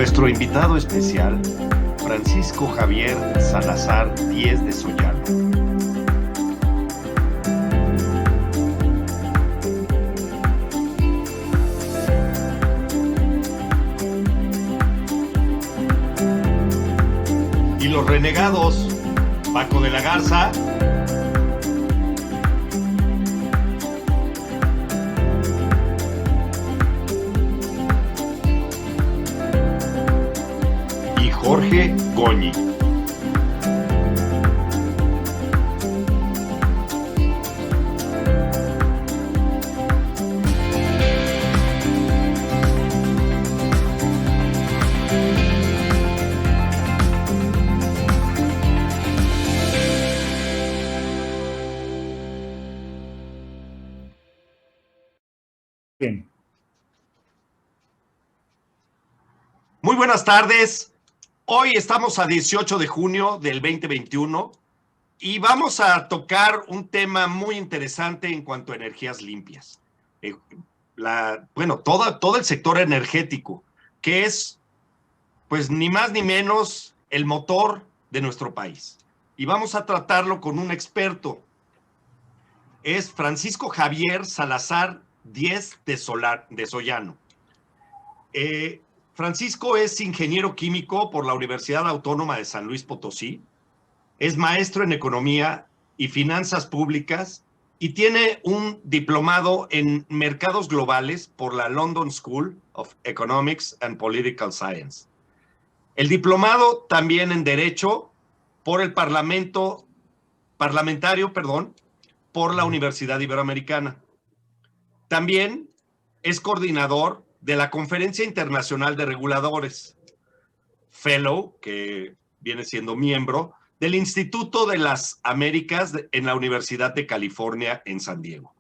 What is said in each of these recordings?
Nuestro invitado especial, Francisco Javier Salazar Díez de Sollano. Y los renegados, Paco de la Garza, y Jorge Goñi. Bien. Muy buenas tardes. Hoy estamos a 18 de junio del 2021 y vamos a tocar un tema muy interesante en cuanto a energías limpias. Todo el sector energético, que es, pues, ni más ni menos el motor de nuestro país. Y vamos a tratarlo con un experto. Es Francisco Javier Salazar Díez de Sollano. Francisco es ingeniero químico por la Universidad Autónoma de San Luis Potosí, es maestro en economía y finanzas públicas y tiene un diplomado en mercados globales por la London School of Economics and Political Science. El diplomado también en Derecho por el parlamentario, por la Universidad Iberoamericana. También es coordinador de la Conferencia Internacional de Reguladores, Fellow, que viene siendo miembro, del Instituto de las Américas en la Universidad de California en San Diego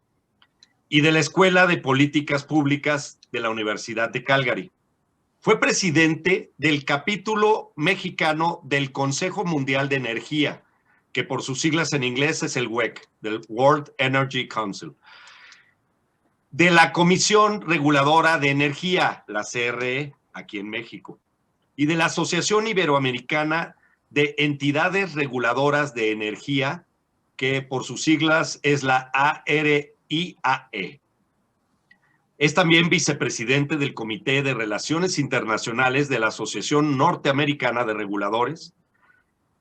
y de la Escuela de Políticas Públicas de la Universidad de Calgary. Fue presidente del capítulo mexicano del Consejo Mundial de Energía, que por sus siglas en inglés es el WEC, del World Energy Council, de la Comisión Reguladora de Energía, la CRE, aquí en México, y de la Asociación Iberoamericana de Entidades Reguladoras de Energía, que por sus siglas es la ARIAE. Es también vicepresidente del Comité de Relaciones Internacionales de la Asociación Norteamericana de Reguladores,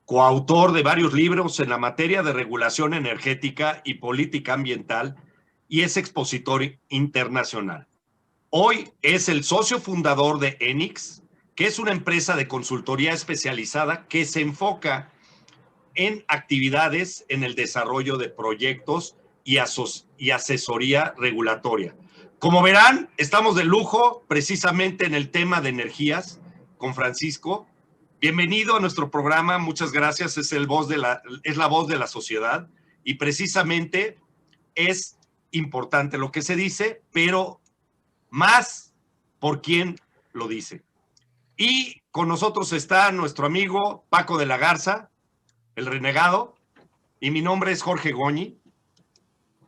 coautor de varios libros en la materia de regulación energética y política ambiental, y es expositor internacional. Hoy es el socio fundador de Enix, que es una empresa de consultoría especializada que se enfoca en actividades en el desarrollo de proyectos y asesoría regulatoria. Como verán, estamos de lujo precisamente en el tema de energías con Francisco. Bienvenido a nuestro programa, muchas gracias, es la voz de la sociedad y precisamente es importante lo que se dice, pero más por quién lo dice. Y con nosotros está nuestro amigo Paco de la Garza, el renegado, y mi nombre es Jorge Goñi.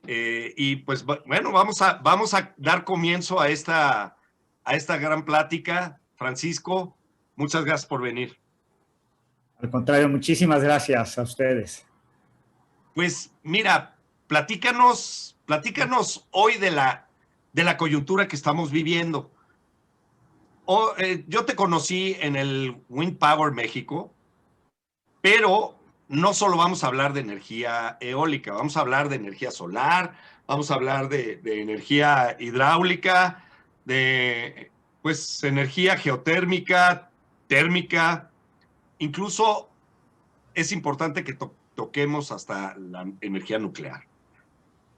Y pues bueno, vamos a dar comienzo a esta gran plática. Francisco, muchas gracias por venir. Al contrario, muchísimas gracias a ustedes. Pues mira, platícanos hoy de la coyuntura que estamos viviendo. Yo te conocí en el Wind Power México, pero no solo vamos a hablar de energía eólica, vamos a hablar de energía solar, vamos a hablar de energía hidráulica, de pues energía geotérmica, térmica, incluso es importante que toquemos hasta la energía nuclear.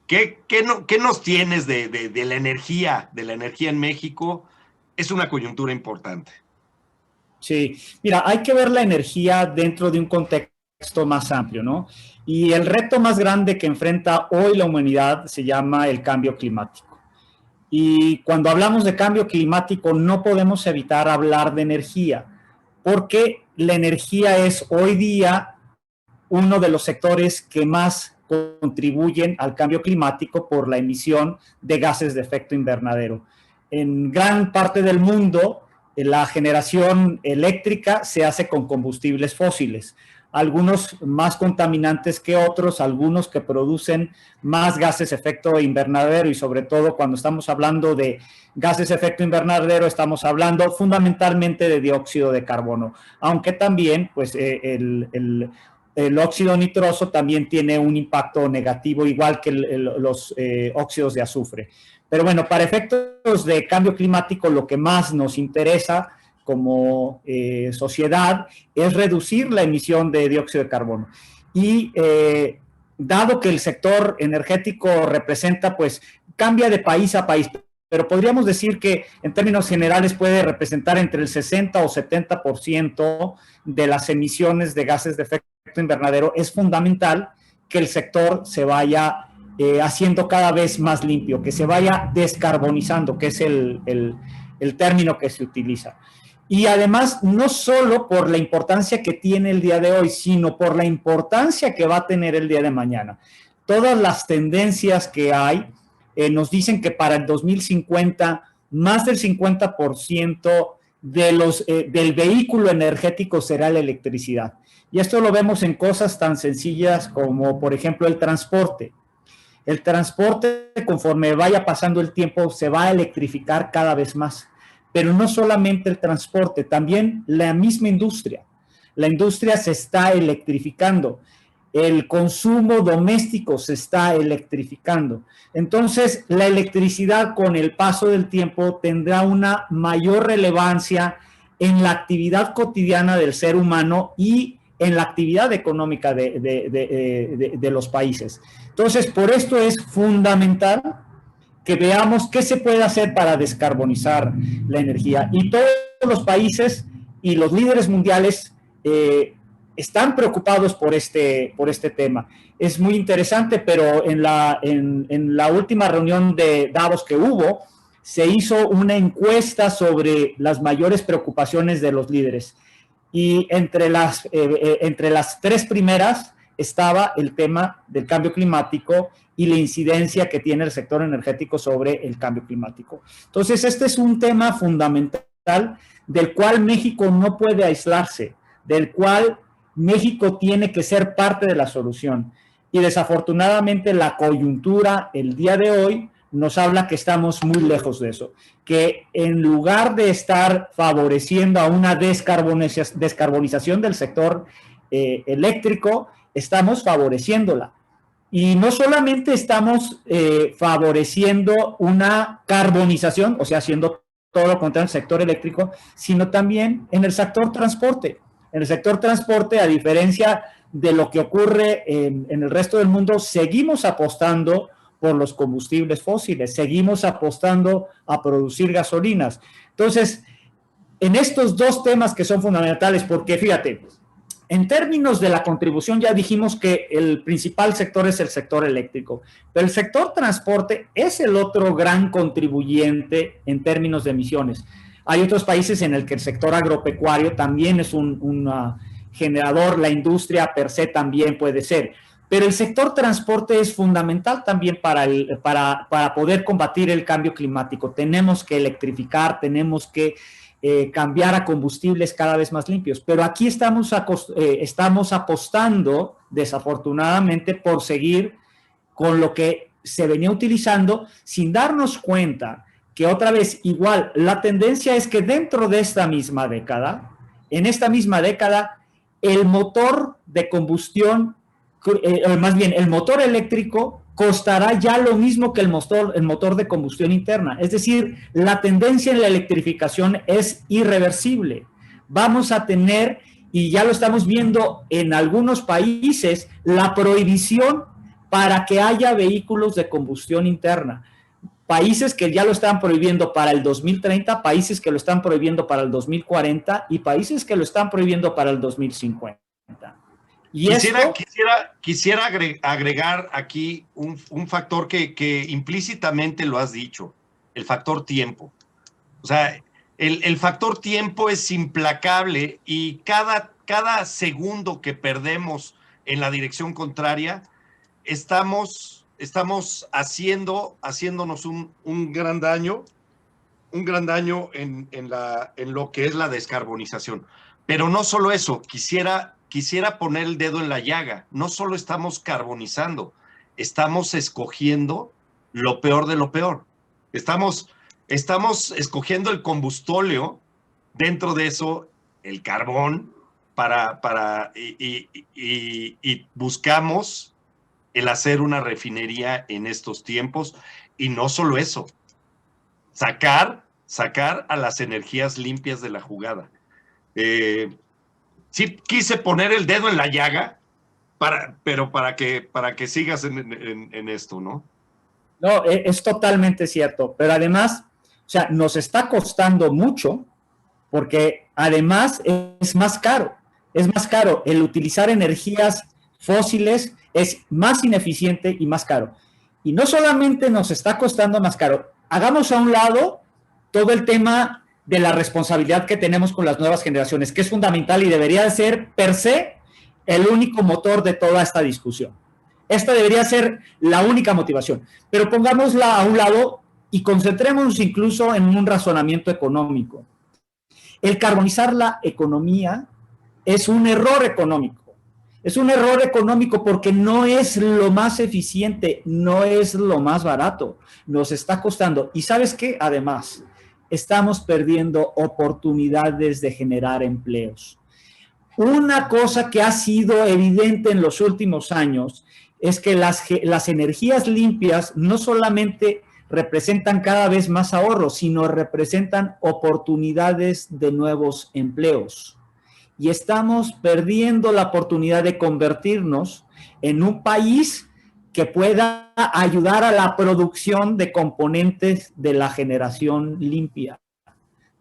¿Qué nos tienes de la energía en México? Es una coyuntura importante. Sí, mira, hay que ver la energía dentro de un contexto más amplio, ¿no? Y el reto más grande que enfrenta hoy la humanidad se llama el cambio climático. Y cuando hablamos de cambio climático no podemos evitar hablar de energía, porque la energía es hoy día uno de los sectores que más contribuyen al cambio climático por la emisión de gases de efecto invernadero. En gran parte del mundo, la generación eléctrica se hace con combustibles fósiles, algunos más contaminantes que otros, algunos que producen más gases de efecto invernadero, y sobre todo cuando estamos hablando de gases de efecto invernadero estamos hablando fundamentalmente de dióxido de carbono, aunque también pues, el óxido nitroso también tiene un impacto negativo, igual que los óxidos de azufre. Pero bueno, para efectos de cambio climático, lo que más nos interesa como sociedad es reducir la emisión de dióxido de carbono. Y dado que el sector energético representa, pues cambia de país a país, pero podríamos decir que en términos generales puede representar entre el 60 o 70% de las emisiones de gases de efecto invernadero. Es fundamental que el sector se vaya haciendo cada vez más limpio, que se vaya descarbonizando, que es el término que se utiliza. Y además, no solo por la importancia que tiene el día de hoy, sino por la importancia que va a tener el día de mañana. Todas las tendencias que hay nos dicen que para el 2050, más del 50% del vehículo energético será la electricidad. Y esto lo vemos en cosas tan sencillas como, por ejemplo, el transporte. El transporte, conforme vaya pasando el tiempo, se va a electrificar cada vez más. Pero no solamente el transporte, también la misma industria. La industria se está electrificando. El consumo doméstico se está electrificando. Entonces, la electricidad con el paso del tiempo tendrá una mayor relevancia en la actividad cotidiana del ser humano y en la actividad económica de los países. Entonces, por esto es fundamental que veamos qué se puede hacer para descarbonizar la energía. Y todos los países y los líderes mundiales están preocupados por este tema. Es muy interesante, pero en la última reunión de Davos que hubo, se hizo una encuesta sobre las mayores preocupaciones de los líderes. Y entre las 3 primeras estaba el tema del cambio climático y la incidencia que tiene el sector energético sobre el cambio climático. Entonces, este es un tema fundamental del cual México no puede aislarse, del cual México tiene que ser parte de la solución. Y desafortunadamente la coyuntura el día de hoy nos habla que estamos muy lejos de eso, que en lugar de estar favoreciendo a una descarbonización del sector eléctrico, estamos favoreciéndola. Y no solamente estamos favoreciendo una carbonización, o sea, haciendo todo lo contrario en el sector eléctrico, sino también en el sector transporte. En el sector transporte, a diferencia de lo que ocurre en el resto del mundo, seguimos apostando por los combustibles fósiles, seguimos apostando a producir gasolinas. Entonces, en estos 2 temas que son fundamentales, porque fíjate, en términos de la contribución ya dijimos que el principal sector es el sector eléctrico, pero el sector transporte es el otro gran contribuyente en términos de emisiones. Hay otros países en el que el sector agropecuario también es un generador, la industria per se también puede ser, pero el sector transporte es fundamental también para poder combatir el cambio climático. Tenemos que electrificar, tenemos que cambiar a combustibles cada vez más limpios, pero aquí estamos apostando desafortunadamente por seguir con lo que se venía utilizando sin darnos cuenta que otra vez igual la tendencia es que dentro de esta misma década, el motor de combustión, más bien el motor eléctrico costará ya lo mismo que el motor de combustión interna. Es decir, la tendencia en la electrificación es irreversible. Vamos a tener, y ya lo estamos viendo en algunos países, la prohibición para que haya vehículos de combustión interna. Países que ya lo están prohibiendo para el 2030, países que lo están prohibiendo para el 2040 y países que lo están prohibiendo para el 2050. Y quisiera agregar aquí un factor que implícitamente lo has dicho, el factor tiempo. O sea, el factor tiempo es implacable y cada segundo que perdemos en la dirección contraria, estamos haciéndonos un gran daño un gran daño en lo que es la descarbonización. Pero no solo eso, quisiera poner el dedo en la llaga. No solo estamos carbonizando, estamos escogiendo lo peor de lo peor. Estamos escogiendo el combustóleo, dentro de eso el carbón, y buscamos el hacer una refinería en estos tiempos. Y no solo eso, sacar a las energías limpias de la jugada. Sí quise poner el dedo en la llaga, pero para que sigas en esto, ¿no? No, es totalmente cierto, pero además, o sea, nos está costando mucho porque además es más caro. Es más caro. El utilizar energías fósiles es más ineficiente y más caro. Y no solamente nos está costando más caro, hagamos a un lado todo el tema de la responsabilidad que tenemos con las nuevas generaciones, que es fundamental y debería de ser per se el único motor de toda esta discusión. Esta debería ser la única motivación, pero pongámosla a un lado y concentrémonos incluso en un razonamiento económico. El carbonizar la economía es un error económico. Es un error económico porque no es lo más eficiente, no es lo más barato, nos está costando. ¿Y sabes qué? Además, estamos perdiendo oportunidades de generar empleos. Una cosa que ha sido evidente en los últimos años es que las energías limpias no solamente representan cada vez más ahorro, sino representan oportunidades de nuevos empleos. Y estamos perdiendo la oportunidad de convertirnos en un país que pueda ayudar a la producción de componentes de la generación limpia.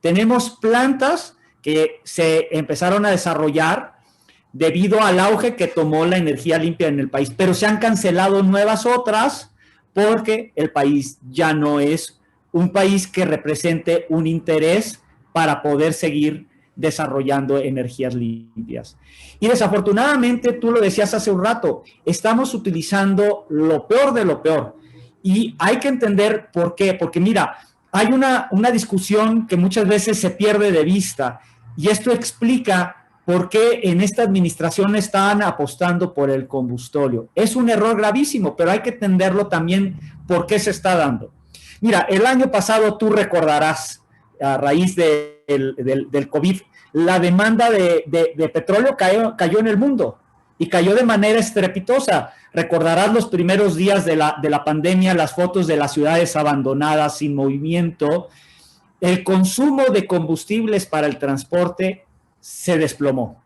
Tenemos plantas que se empezaron a desarrollar debido al auge que tomó la energía limpia en el país, pero se han cancelado nuevas otras porque el país ya no es un país que represente un interés para poder seguir desarrollando energías limpias. Y desafortunadamente, tú lo decías hace un rato, estamos utilizando lo peor de lo peor. Y hay que entender por qué, porque mira, hay una discusión que muchas veces se pierde de vista y esto explica por qué en esta administración están apostando por el combustóleo. Es un error gravísimo, pero hay que entenderlo también por qué se está dando. Mira, el año pasado tú recordarás, a raíz del COVID, la demanda de petróleo cayó en el mundo y cayó de manera estrepitosa. Recordarás los primeros días de la pandemia, las fotos de las ciudades abandonadas, sin movimiento. El consumo de combustibles para el transporte se desplomó.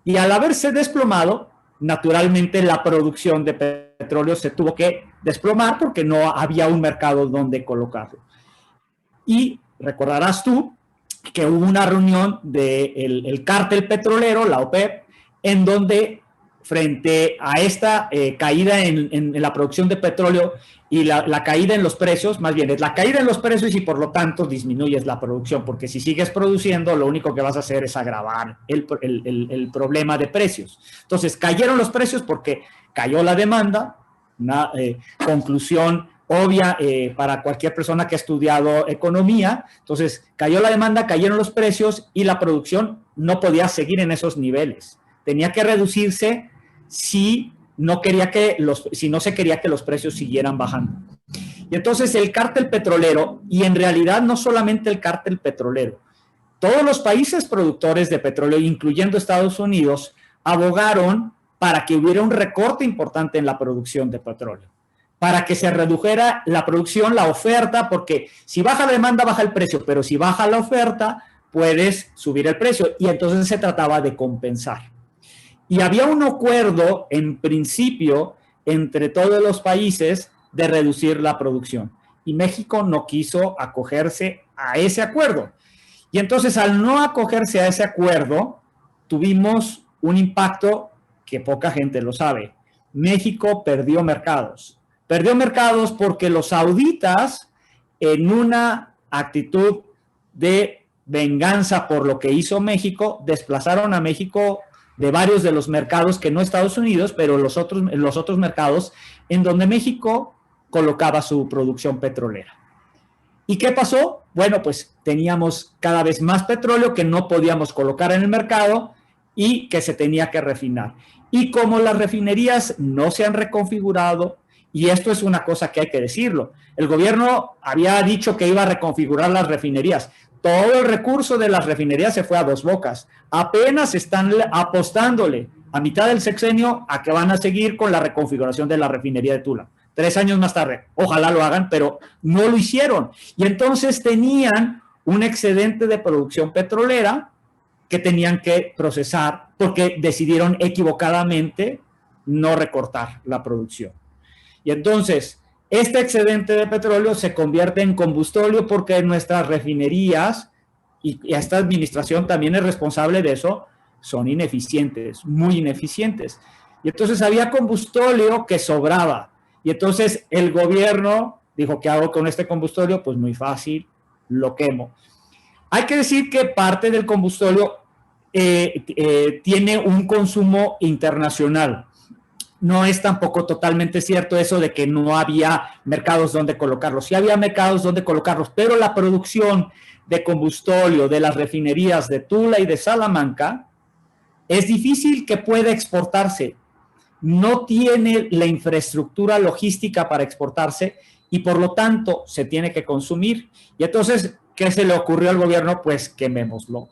Y al haberse desplomado, naturalmente la producción de petróleo se tuvo que desplomar porque no había un mercado donde colocarlo. Y recordarás tú que hubo una reunión del cártel petrolero, la OPEP, en donde frente a esta caída en la producción de petróleo y la caída en los precios, más bien es la caída en los precios y por lo tanto disminuyes la producción, porque si sigues produciendo lo único que vas a hacer es agravar el problema de precios. Entonces cayeron los precios porque cayó la demanda, una conclusión obvia para cualquier persona que ha estudiado economía. Entonces cayó la demanda, cayeron los precios y la producción no podía seguir en esos niveles. Tenía que reducirse si no se quería que los precios siguieran bajando. Y entonces el cártel petrolero, y en realidad no solamente el cártel petrolero, todos los países productores de petróleo, incluyendo Estados Unidos, abogaron para que hubiera un recorte importante en la producción de petróleo, para que se redujera la producción, la oferta, porque si baja la demanda, baja el precio, pero si baja la oferta, puedes subir el precio. Y entonces se trataba de compensar. Y había un acuerdo, en principio, entre todos los países de reducir la producción. Y México no quiso acogerse a ese acuerdo. Y entonces, al no acogerse a ese acuerdo, tuvimos un impacto que poca gente lo sabe. México perdió mercados. Perdió mercados porque los sauditas, en una actitud de venganza por lo que hizo México, desplazaron a México de varios de los mercados que no Estados Unidos, pero los otros mercados en donde México colocaba su producción petrolera. ¿Y qué pasó? bueno, pues teníamos cada vez más petróleo que no podíamos colocar en el mercado y que se tenía que refinar. Y como las refinerías no se han reconfigurado, y esto es una cosa que hay que decirlo, el gobierno había dicho que iba a reconfigurar las refinerías. Todo el recurso de las refinerías se fue a Dos Bocas. Apenas están apostándole a mitad del sexenio a que van a seguir con la reconfiguración de la refinería de Tula. 3 años más tarde, ojalá lo hagan, pero no lo hicieron. Y entonces tenían un excedente de producción petrolera que tenían que procesar porque decidieron equivocadamente no recortar la producción. Y entonces, este excedente de petróleo se convierte en combustóleo porque nuestras refinerías, y esta administración también es responsable de eso, son ineficientes, muy ineficientes. Y entonces había combustóleo que sobraba. Y entonces el gobierno dijo, ¿qué hago con este combustóleo? Pues muy fácil, lo quemo. Hay que decir que parte del combustóleo tiene un consumo internacional. No es tampoco totalmente cierto eso de que no había mercados donde colocarlos. Sí había mercados donde colocarlos, pero la producción de combustóleo de las refinerías de Tula y de Salamanca es difícil que pueda exportarse. No tiene la infraestructura logística para exportarse y por lo tanto se tiene que consumir. Y entonces, ¿qué se le ocurrió al gobierno? Pues quemémoslo.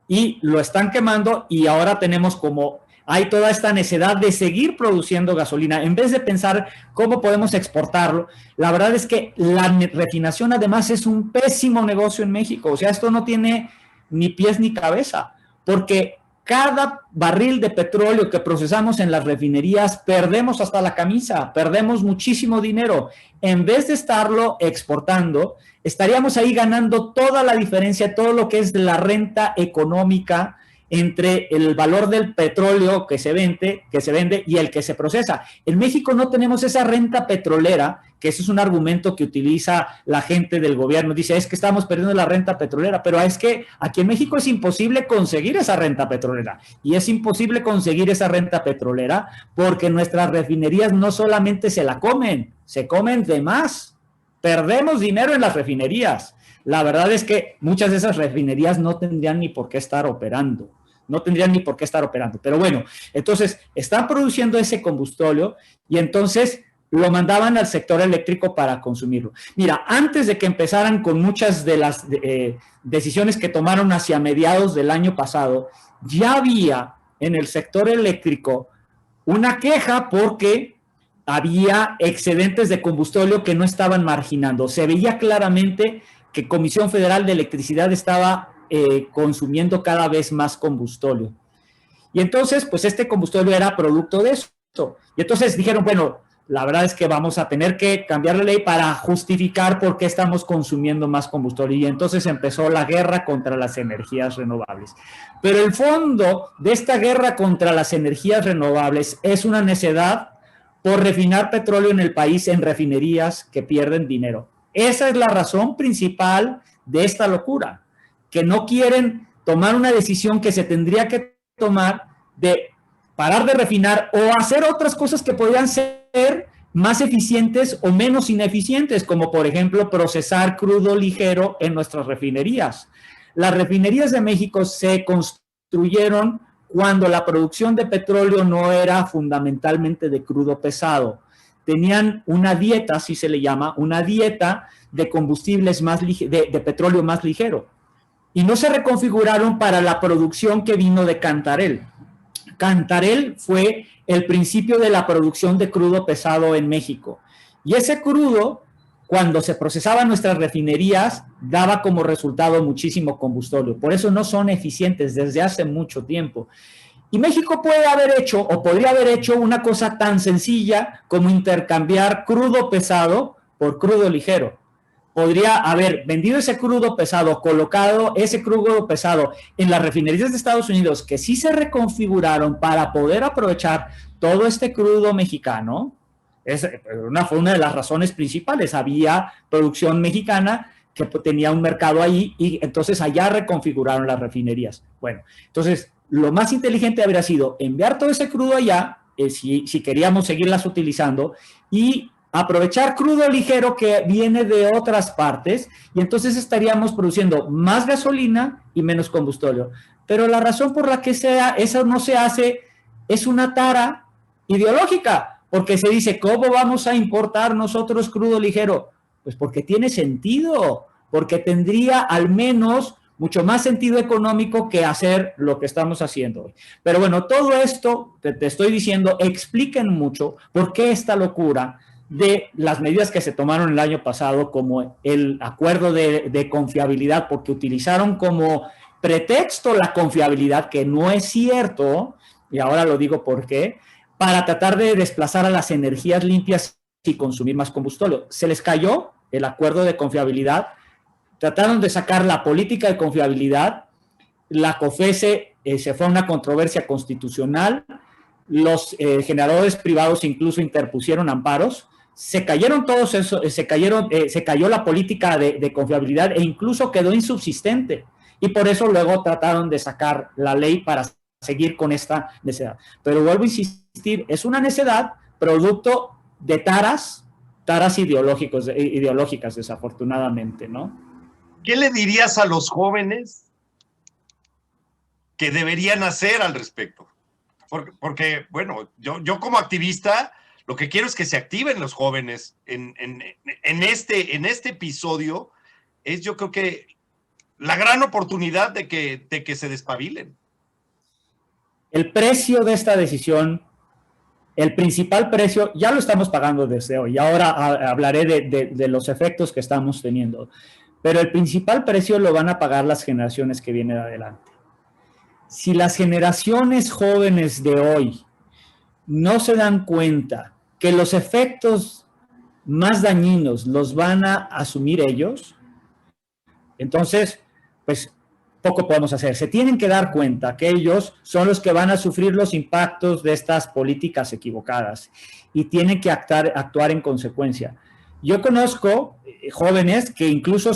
Y lo están quemando y ahora tenemos como hay toda esta necesidad de seguir produciendo gasolina. En vez de pensar cómo podemos exportarlo, la verdad es que la refinación además es un pésimo negocio en México. O sea, esto no tiene ni pies ni cabeza, porque cada barril de petróleo que procesamos en las refinerías perdemos hasta la camisa, perdemos muchísimo dinero. En vez de estarlo exportando, estaríamos ahí ganando toda la diferencia, todo lo que es la renta económica entre el valor del petróleo que se vende y el que se procesa. En México no tenemos esa renta petrolera, que ese es un argumento que utiliza la gente del gobierno. Dice, es que estamos perdiendo la renta petrolera, pero es que aquí en México es imposible conseguir esa renta petrolera. Y es imposible conseguir esa renta petrolera porque nuestras refinerías no solamente se la comen, se comen de más. Perdemos dinero en las refinerías. La verdad es que muchas de esas refinerías no tendrían ni por qué estar operando. Pero bueno, entonces están produciendo ese combustóleo y entonces lo mandaban al sector eléctrico para consumirlo. Mira, antes de que empezaran con muchas de las decisiones que tomaron hacia mediados del año pasado, ya había en el sector eléctrico una queja porque había excedentes de combustóleo que no estaban marginando. Se veía claramente que Comisión Federal de Electricidad estaba consumiendo cada vez más combustóleo. Y entonces, pues este combustóleo era producto de esto. Y entonces dijeron, bueno, la verdad es que vamos a tener que cambiar la ley para justificar por qué estamos consumiendo más combustóleo. Y entonces empezó la guerra contra las energías renovables. Pero el fondo de esta guerra contra las energías renovables es una necesidad por refinar petróleo en el país en refinerías que pierden dinero. Esa es la razón principal de esta locura, que no quieren tomar una decisión que se tendría que tomar de parar de refinar o hacer otras cosas que podrían ser más eficientes o menos ineficientes, como por ejemplo procesar crudo ligero en nuestras refinerías. Las refinerías de México se construyeron cuando la producción de petróleo no era fundamentalmente de crudo pesado. Tenían una dieta, así se le llama, una dieta de combustibles de petróleo más ligero. Y no se reconfiguraron para la producción que vino de Cantarell. Cantarell fue el principio de la producción de crudo pesado en México. Y ese crudo, cuando se procesaba en nuestras refinerías, daba como resultado muchísimo combustóleo. Por eso no son eficientes desde hace mucho tiempo. Y México puede haber hecho, o podría haber hecho, una cosa tan sencilla como intercambiar crudo pesado por crudo ligero. Podría haber vendido ese crudo pesado, colocado ese crudo pesado en las refinerías de Estados Unidos, que sí se reconfiguraron para poder aprovechar todo este crudo mexicano. Fue una de las razones principales. Había producción mexicana que tenía un mercado ahí y entonces allá reconfiguraron las refinerías. Bueno, entonces lo más inteligente habría sido enviar todo ese crudo allá, si queríamos seguirlas utilizando, y aprovechar crudo ligero que viene de otras partes y entonces estaríamos produciendo más gasolina y menos combustible. Pero la razón por la que eso no se hace es una tara ideológica, porque se dice, ¿cómo vamos a importar nosotros crudo ligero? Pues porque tiene sentido, porque tendría al menos mucho más sentido económico que hacer lo que estamos haciendo hoy. Pero bueno, todo esto, te estoy diciendo, expliquen mucho por qué esta locura de las medidas que se tomaron el año pasado, como el acuerdo de confiabilidad, porque utilizaron como pretexto la confiabilidad, que no es cierto, y ahora lo digo por qué, para tratar de desplazar a las energías limpias y consumir más combustible. Se les cayó el acuerdo de confiabilidad, trataron de sacar la política de confiabilidad, la COFECE se fue a una controversia constitucional, los generadores privados incluso interpusieron amparos, se cayeron todos eso, se cayó la política de confiabilidad e incluso quedó insubsistente. Y por eso luego trataron de sacar la ley para seguir con esta necedad. Pero vuelvo a insistir, es una necedad producto de taras ideológicas, desafortunadamente, ¿no? ¿Qué le dirías a los jóvenes que deberían hacer al respecto? Porque bueno, yo como activista, lo que quiero es que se activen los jóvenes en este episodio. Yo creo que la gran oportunidad de que se despabilen. El precio de esta decisión, el principal precio, ya lo estamos pagando desde hoy. Ahora hablaré de los efectos que estamos teniendo. Pero el principal precio lo van a pagar las generaciones que vienen adelante. Si las generaciones jóvenes de hoy no se dan cuenta que los efectos más dañinos los van a asumir ellos, entonces, pues poco podemos hacer. Se tienen que dar cuenta que ellos son los que van a sufrir los impactos de estas políticas equivocadas y tienen que actuar en consecuencia. Yo conozco jóvenes que incluso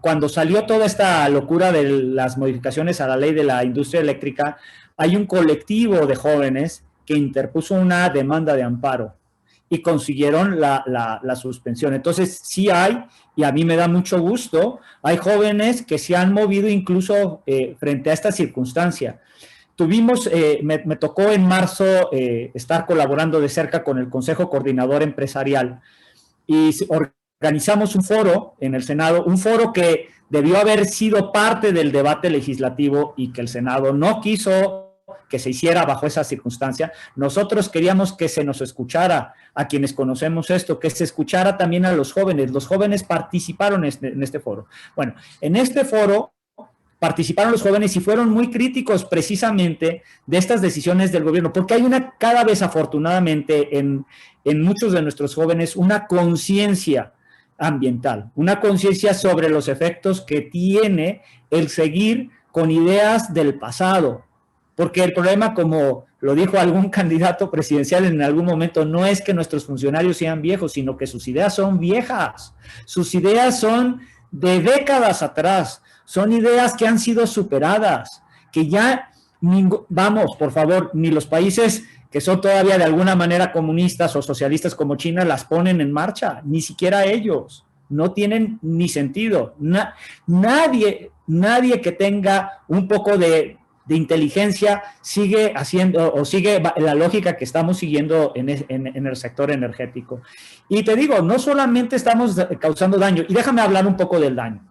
cuando salió toda esta locura de las modificaciones a la ley de la industria eléctrica, hay un colectivo de jóvenes que interpuso una demanda de amparo y consiguieron la suspensión. Entonces, sí hay, y a mí me da mucho gusto, hay jóvenes que se han movido incluso frente a esta circunstancia. Me tocó en marzo estar colaborando de cerca con el Consejo Coordinador Empresarial y organizamos un foro en el Senado, un foro que debió haber sido parte del debate legislativo y que el Senado no quiso que se hiciera bajo esa circunstancia. Nosotros queríamos que se nos escuchara a quienes conocemos esto, que se escuchara también a los jóvenes. Los jóvenes participaron en este foro. Bueno, en este foro participaron los jóvenes y fueron muy críticos precisamente de estas decisiones del gobierno, porque hay cada vez afortunadamente en muchos de nuestros jóvenes una conciencia ambiental, una conciencia sobre los efectos que tiene el seguir con ideas del pasado. Porque el problema, como lo dijo algún candidato presidencial en algún momento, no es que nuestros funcionarios sean viejos, sino que sus ideas son viejas. Sus ideas son de décadas atrás. Son ideas que han sido superadas, que ya, vamos, por favor, ni los países que son todavía de alguna manera comunistas o socialistas como China las ponen en marcha, ni siquiera ellos. No tienen ni sentido. Nadie que tenga un poco de inteligencia sigue haciendo o sigue la lógica que estamos siguiendo en el sector energético. Y te digo, no solamente estamos causando daño, y déjame hablar un poco del daño.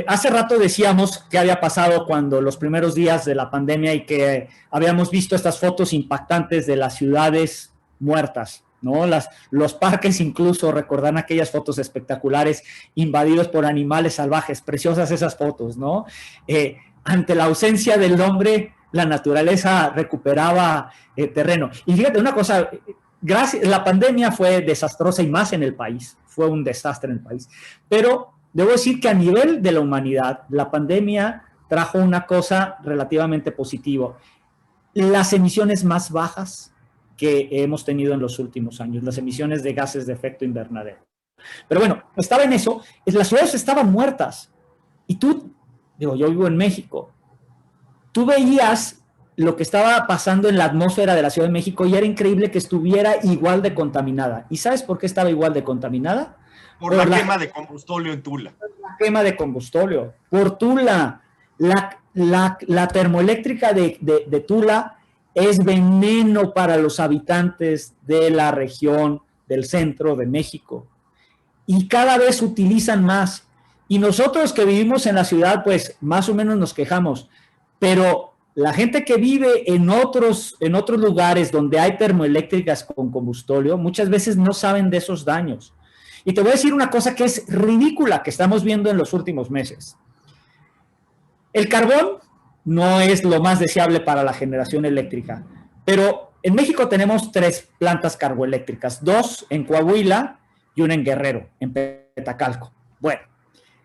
Hace rato decíamos qué había pasado cuando los primeros días de la pandemia y que habíamos visto estas fotos impactantes de las ciudades muertas, ¿no? Los parques incluso recordan aquellas fotos espectaculares invadidos por animales salvajes, preciosas esas fotos, ¿no? Ante la ausencia del hombre, la naturaleza recuperaba terreno. Y fíjate una cosa, la pandemia fue desastrosa y más en el país, fue un desastre en el país, pero debo decir que a nivel de la humanidad, la pandemia trajo una cosa relativamente positiva, las emisiones más bajas que hemos tenido en los últimos años, las emisiones de gases de efecto invernadero. Pero bueno, estaba en eso, las ciudades estaban muertas, y yo vivo en México, tú veías lo que estaba pasando en la atmósfera de la Ciudad de México y era increíble que estuviera igual de contaminada. ¿Y sabes por qué estaba igual de contaminada? Por la quema de combustóleo en Tula. La quema de combustóleo. Por Tula. La termoeléctrica de Tula es veneno para los habitantes de la región del centro de México. Y cada vez utilizan más. Y nosotros que vivimos en la ciudad, pues más o menos nos quejamos. Pero la gente que vive en otros lugares donde hay termoeléctricas con combustóleo, muchas veces no saben de esos daños. Y te voy a decir una cosa que es ridícula que estamos viendo en los últimos meses. El carbón no es lo más deseable para la generación eléctrica, pero en México tenemos 3 plantas carboeléctricas, 2 en Coahuila y una en Guerrero, en Petacalco. Bueno,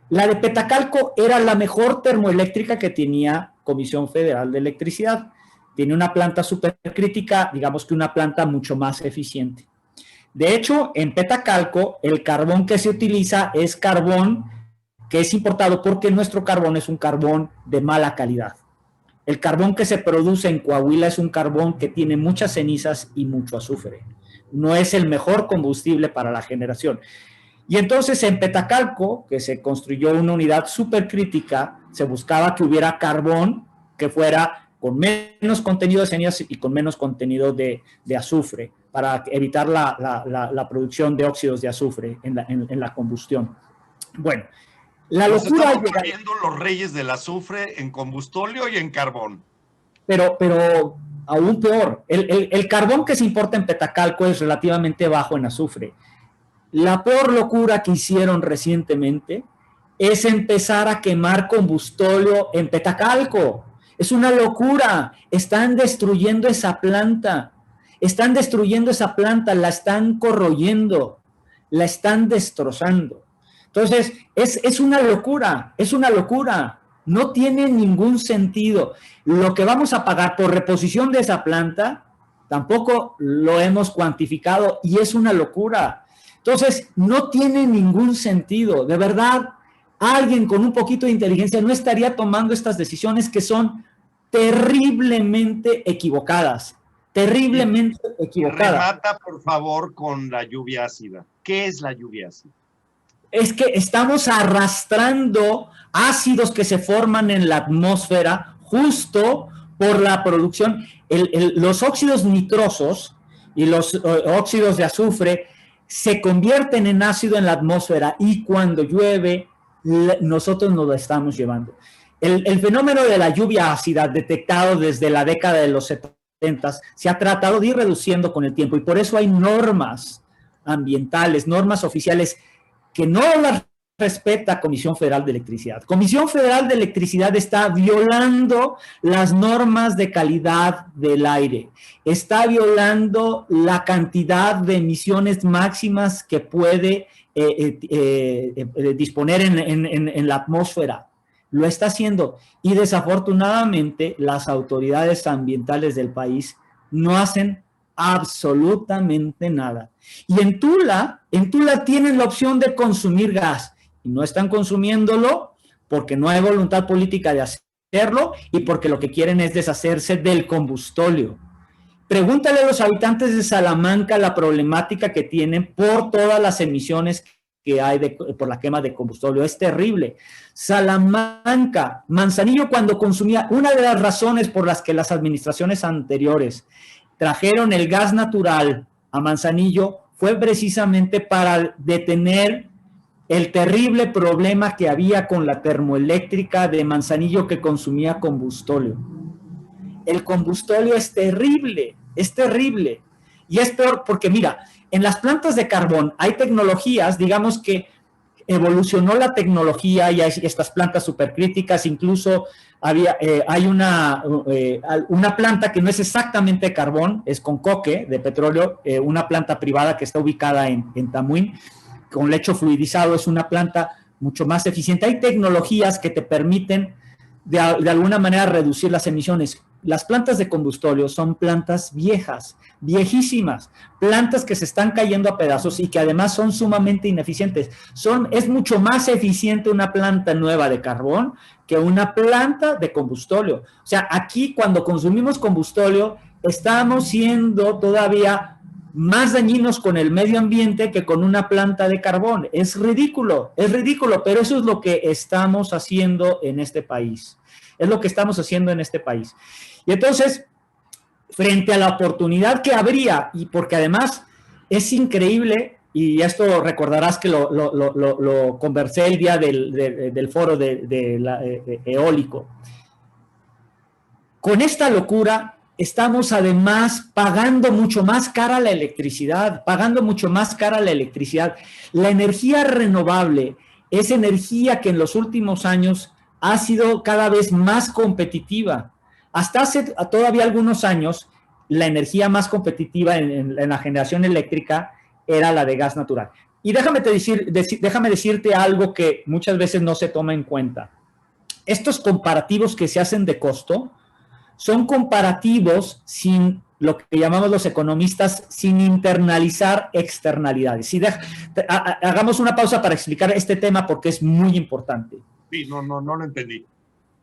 la de Petacalco era la mejor termoeléctrica que tenía Comisión Federal de Electricidad. Tiene una planta supercrítica, digamos que una planta mucho más eficiente. De hecho, en Petacalco, el carbón que se utiliza es carbón que es importado porque nuestro carbón es un carbón de mala calidad. El carbón que se produce en Coahuila es un carbón que tiene muchas cenizas y mucho azufre. No es el mejor combustible para la generación. Y entonces en Petacalco, que se construyó una unidad supercrítica, se buscaba que hubiera carbón que fuera con menos contenido de cenizas y con menos contenido de azufre, para evitar la producción de óxidos de azufre en la combustión. Bueno, la locura... Estamos viendo los reyes del azufre en combustóleo y en carbón. Pero aún peor, el carbón que se importa en Petacalco es relativamente bajo en azufre. La peor locura que hicieron recientemente es empezar a quemar combustóleo en Petacalco. Es una locura. Están destruyendo esa planta. La están corroyendo, la están destrozando. Entonces, es una locura. No tiene ningún sentido. Lo que vamos a pagar por reposición de esa planta, tampoco lo hemos cuantificado y es una locura. Entonces, no tiene ningún sentido. De verdad, alguien con un poquito de inteligencia no estaría tomando estas decisiones que son terriblemente equivocadas. Remata, por favor, con la lluvia ácida. ¿Qué es la lluvia ácida? Es que estamos arrastrando ácidos que se forman en la atmósfera justo por la producción. Los óxidos nitrosos y los óxidos de azufre se convierten en ácido en la atmósfera y cuando llueve nosotros nos lo estamos llevando. El fenómeno de la lluvia ácida detectado desde la década de los 70 se ha tratado de ir reduciendo con el tiempo y por eso hay normas ambientales, normas oficiales que no las respeta Comisión Federal de Electricidad. Comisión Federal de Electricidad está violando las normas de calidad del aire, está violando la cantidad de emisiones máximas que puede disponer en la atmósfera. Lo está haciendo y desafortunadamente las autoridades ambientales del país no hacen absolutamente nada. Y en Tula tienen la opción de consumir gas y no están consumiéndolo porque no hay voluntad política de hacerlo y porque lo que quieren es deshacerse del combustóleo. Pregúntale a los habitantes de Salamanca la problemática que tienen por todas las emisiones que hay por la quema de combustóleo. Es terrible. Salamanca, Manzanillo, cuando consumía, una de las razones por las que las administraciones anteriores trajeron el gas natural a Manzanillo fue precisamente para detener el terrible problema que había con la termoeléctrica de Manzanillo que consumía combustóleo. El combustóleo es terrible. Y es peor porque, mira, en las plantas de carbón hay tecnologías, digamos que evolucionó la tecnología y hay estas plantas supercríticas, incluso hay una planta que no es exactamente carbón, es con coque de petróleo, una planta privada que está ubicada en Tamuín, con lecho fluidizado, es una planta mucho más eficiente. Hay tecnologías que te permiten de alguna manera reducir las emisiones. las plantas de combustóleo son plantas viejas, viejísimas, plantas que se están cayendo a pedazos y que además son sumamente ineficientes. Es mucho más eficiente una planta nueva de carbón que una planta de combustóleo. O sea, aquí cuando consumimos combustóleo, estamos siendo todavía más dañinos con el medio ambiente que con una planta de carbón. Es ridículo, pero eso es lo que estamos haciendo en este país. Es lo que estamos haciendo en este país. Y entonces, frente a la oportunidad que habría, y porque además es increíble, y esto recordarás que lo conversé el día del foro eólico, con esta locura estamos además pagando mucho más cara la electricidad, La energía renovable es energía que en los últimos años ha sido cada vez más competitiva. Hasta hace todavía algunos años, la energía más competitiva en la generación eléctrica era la de gas natural. Y déjame decirte algo que muchas veces no se toma en cuenta. Estos comparativos que se hacen de costo son comparativos sin lo que llamamos los economistas, sin internalizar externalidades. Hagamos una pausa para explicar este tema porque es muy importante. Sí, no lo entendí.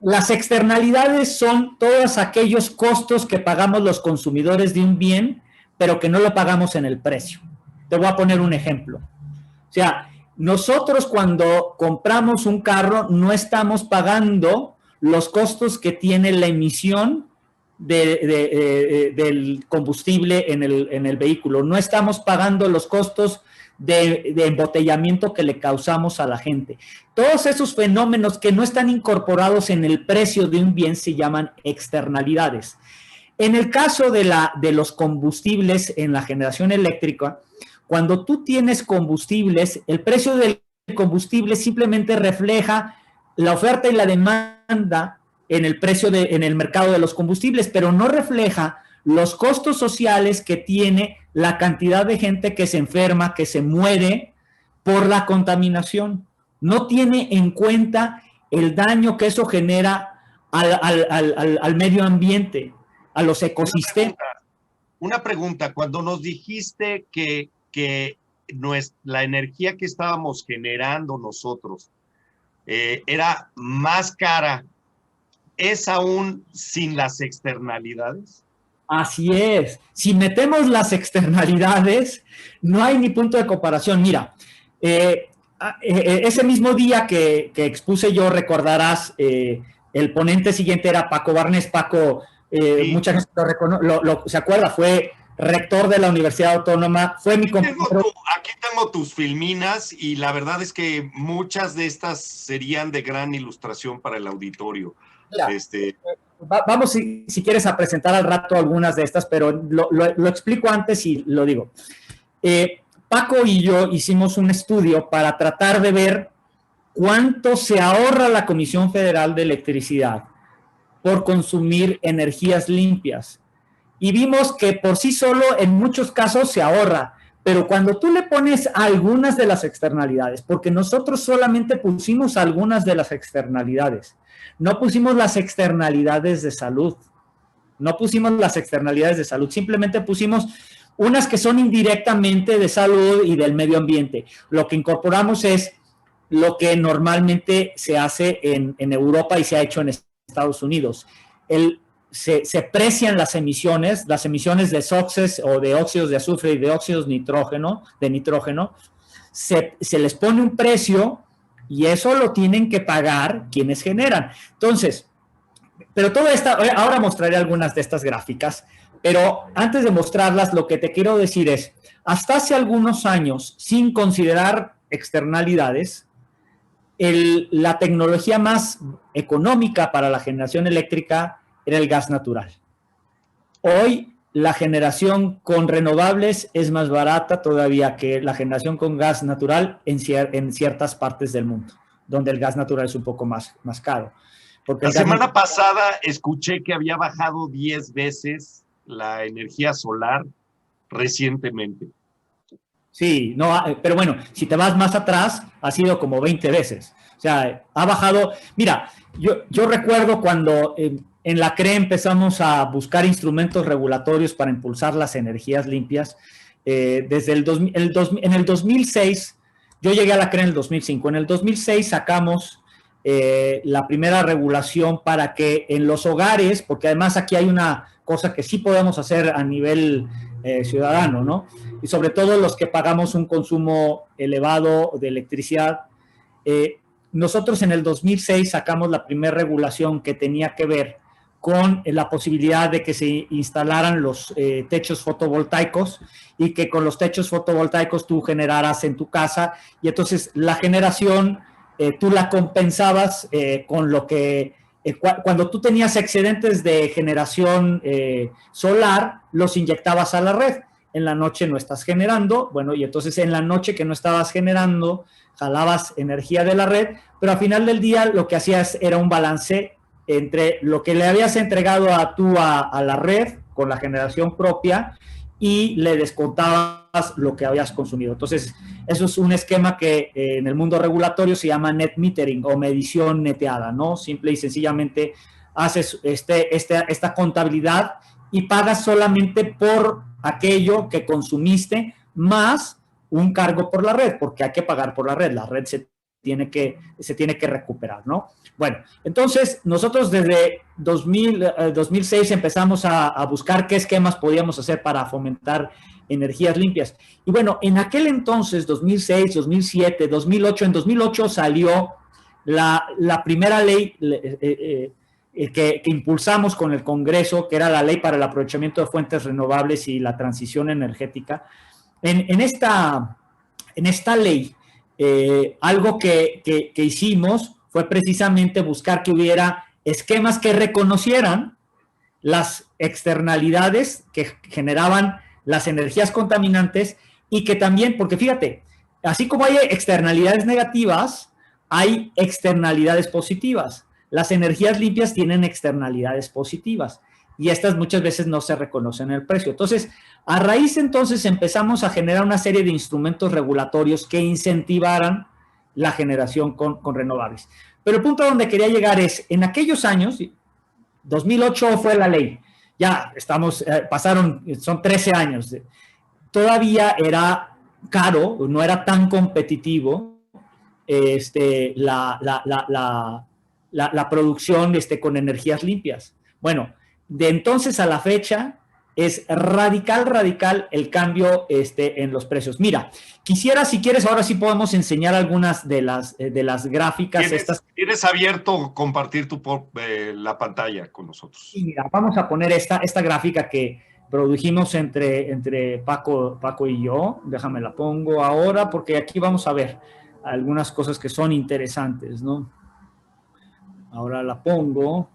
Las externalidades son todos aquellos costos que pagamos los consumidores de un bien, pero que no lo pagamos en el precio. Te voy a poner un ejemplo. O sea, nosotros cuando compramos un carro no estamos pagando los costos que tiene la emisión del combustible en el vehículo. No estamos pagando los costos de embotellamiento que le causamos a la gente. Todos esos fenómenos que no están incorporados en el precio de un bien se llaman externalidades. En el caso de los combustibles en la generación eléctrica, cuando tú tienes combustibles, el precio del combustible simplemente refleja la oferta y la demanda en el precio en el mercado de los combustibles, pero no refleja los costos sociales que tiene la cantidad de gente que se enferma, que se muere por la contaminación. No tiene en cuenta el daño que eso genera al medio ambiente, a los ecosistemas. Una pregunta, cuando nos dijiste que la energía que estábamos generando nosotros era más cara, ¿es aún sin las externalidades? Así es. Si metemos las externalidades, no hay ni punto de comparación. Mira, ese mismo día que expuse yo, recordarás, el ponente siguiente era Paco Barnés. Paco, sí. Mucha gente se acuerda, fue rector de la Universidad Autónoma, fue mi compañero. Aquí tengo tus filminas y la verdad es que muchas de estas serían de gran ilustración para el auditorio. Mira, vamos, si quieres, a presentar al rato algunas de estas, pero lo explico antes y lo digo. Paco y yo hicimos un estudio para tratar de ver cuánto se ahorra la Comisión Federal de Electricidad por consumir energías limpias. Y vimos que por sí solo en muchos casos se ahorra, pero cuando tú le pones algunas de las externalidades, porque nosotros solamente pusimos algunas de las externalidades, no pusimos las externalidades de salud, simplemente pusimos unas que son indirectamente de salud y del medio ambiente. Lo que incorporamos es lo que normalmente se hace en Europa y se ha hecho en Estados Unidos. Se precian las emisiones de SOxes o de óxidos de azufre y de óxidos de nitrógeno, se les pone un precio y eso lo tienen que pagar quienes generan. Entonces, pero todo esto, ahora mostraré algunas de estas gráficas, pero antes de mostrarlas, lo que te quiero decir es, hasta hace algunos años, sin considerar externalidades, la tecnología más económica para la generación eléctrica era el gas natural. Hoy la generación con renovables es más barata todavía que la generación con gas natural en ciertas partes del mundo, donde el gas natural es un poco más caro. Porque la semana pasada escuché que había bajado 10 veces la energía solar recientemente. Sí, no, pero bueno, si te vas más atrás, ha sido como 20 veces. O sea, ha bajado. Mira, yo recuerdo cuando en en la CRE empezamos a buscar instrumentos regulatorios para impulsar las energías limpias. Desde en el 2006, yo llegué a la CRE en el 2005, en el 2006 sacamos la primera regulación para que en los hogares, porque además aquí hay una cosa que sí podemos hacer a nivel ciudadano, ¿no? Y sobre todo los que pagamos un consumo elevado de electricidad. Nosotros en el 2006 sacamos la primera regulación que tenía que ver con la posibilidad de que se instalaran los techos fotovoltaicos y que con los techos fotovoltaicos tú generaras en tu casa, y entonces la generación tú la compensabas con lo que cuando tú tenías excedentes de generación solar, los inyectabas a la red. En la noche no estás generando, bueno, y entonces en la noche que no estabas generando, jalabas energía de la red, pero al final del día lo que hacías era un balance entre lo que le habías entregado a la red con la generación propia y le descontabas lo que habías consumido. Entonces, eso es un esquema que en el mundo regulatorio se llama net metering o medición neteada, ¿no? Simple y sencillamente haces esta contabilidad y pagas solamente por aquello que consumiste más un cargo por la red, porque hay que pagar por la red se tiene que recuperar, ¿no? Bueno, entonces nosotros desde 2006 empezamos a buscar qué esquemas podíamos hacer para fomentar energías limpias. Y bueno, en aquel entonces, 2006, 2007, 2008, en 2008 salió la primera ley que impulsamos con el Congreso, que era la Ley para el Aprovechamiento de Fuentes Renovables y la Transición Energética. En esta ley, algo que hicimos fue precisamente buscar que hubiera esquemas que reconocieran las externalidades que generaban las energías contaminantes y que también, porque fíjate, así como hay externalidades negativas, hay externalidades positivas. Las energías limpias tienen externalidades positivas y estas muchas veces no se reconocen en el precio. Entonces, a raíz entonces empezamos a generar una serie de instrumentos regulatorios que incentivaran la generación con renovables. Pero el punto a donde quería llegar es, en aquellos años, 2008 fue la ley, ya estamos, son 13 años, todavía era caro, no era tan competitivo la producción con energías limpias. Bueno, de entonces a la fecha es radical el cambio en los precios. Mira, quisiera, si quieres, ahora sí podemos enseñar algunas de las gráficas. ¿Tienes abierto compartir la pantalla con nosotros? Sí, mira, vamos a poner esta gráfica que produjimos entre Paco y yo. Déjame la pongo ahora porque aquí vamos a ver algunas cosas que son interesantes, ¿no? Ahora la pongo.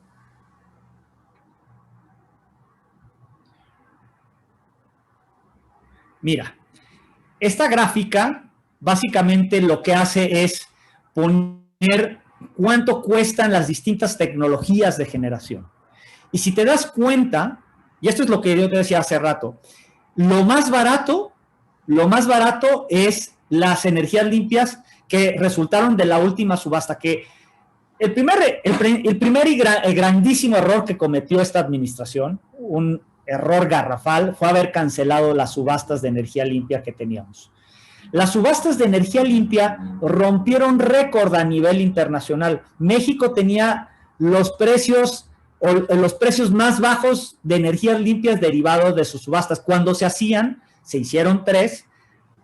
Mira, esta gráfica básicamente lo que hace es poner cuánto cuestan las distintas tecnologías de generación. Y si te das cuenta, y esto es lo que yo te decía hace rato, lo más barato es las energías limpias que resultaron de la última subasta, que el primer y grandísimo error que cometió esta administración, un error garrafal, fue haber cancelado las subastas de energía limpia que teníamos. Las subastas de energía limpia rompieron récord a nivel internacional. México tenía los precios más bajos de energías limpias derivados de sus subastas. Cuando se hicieron 3.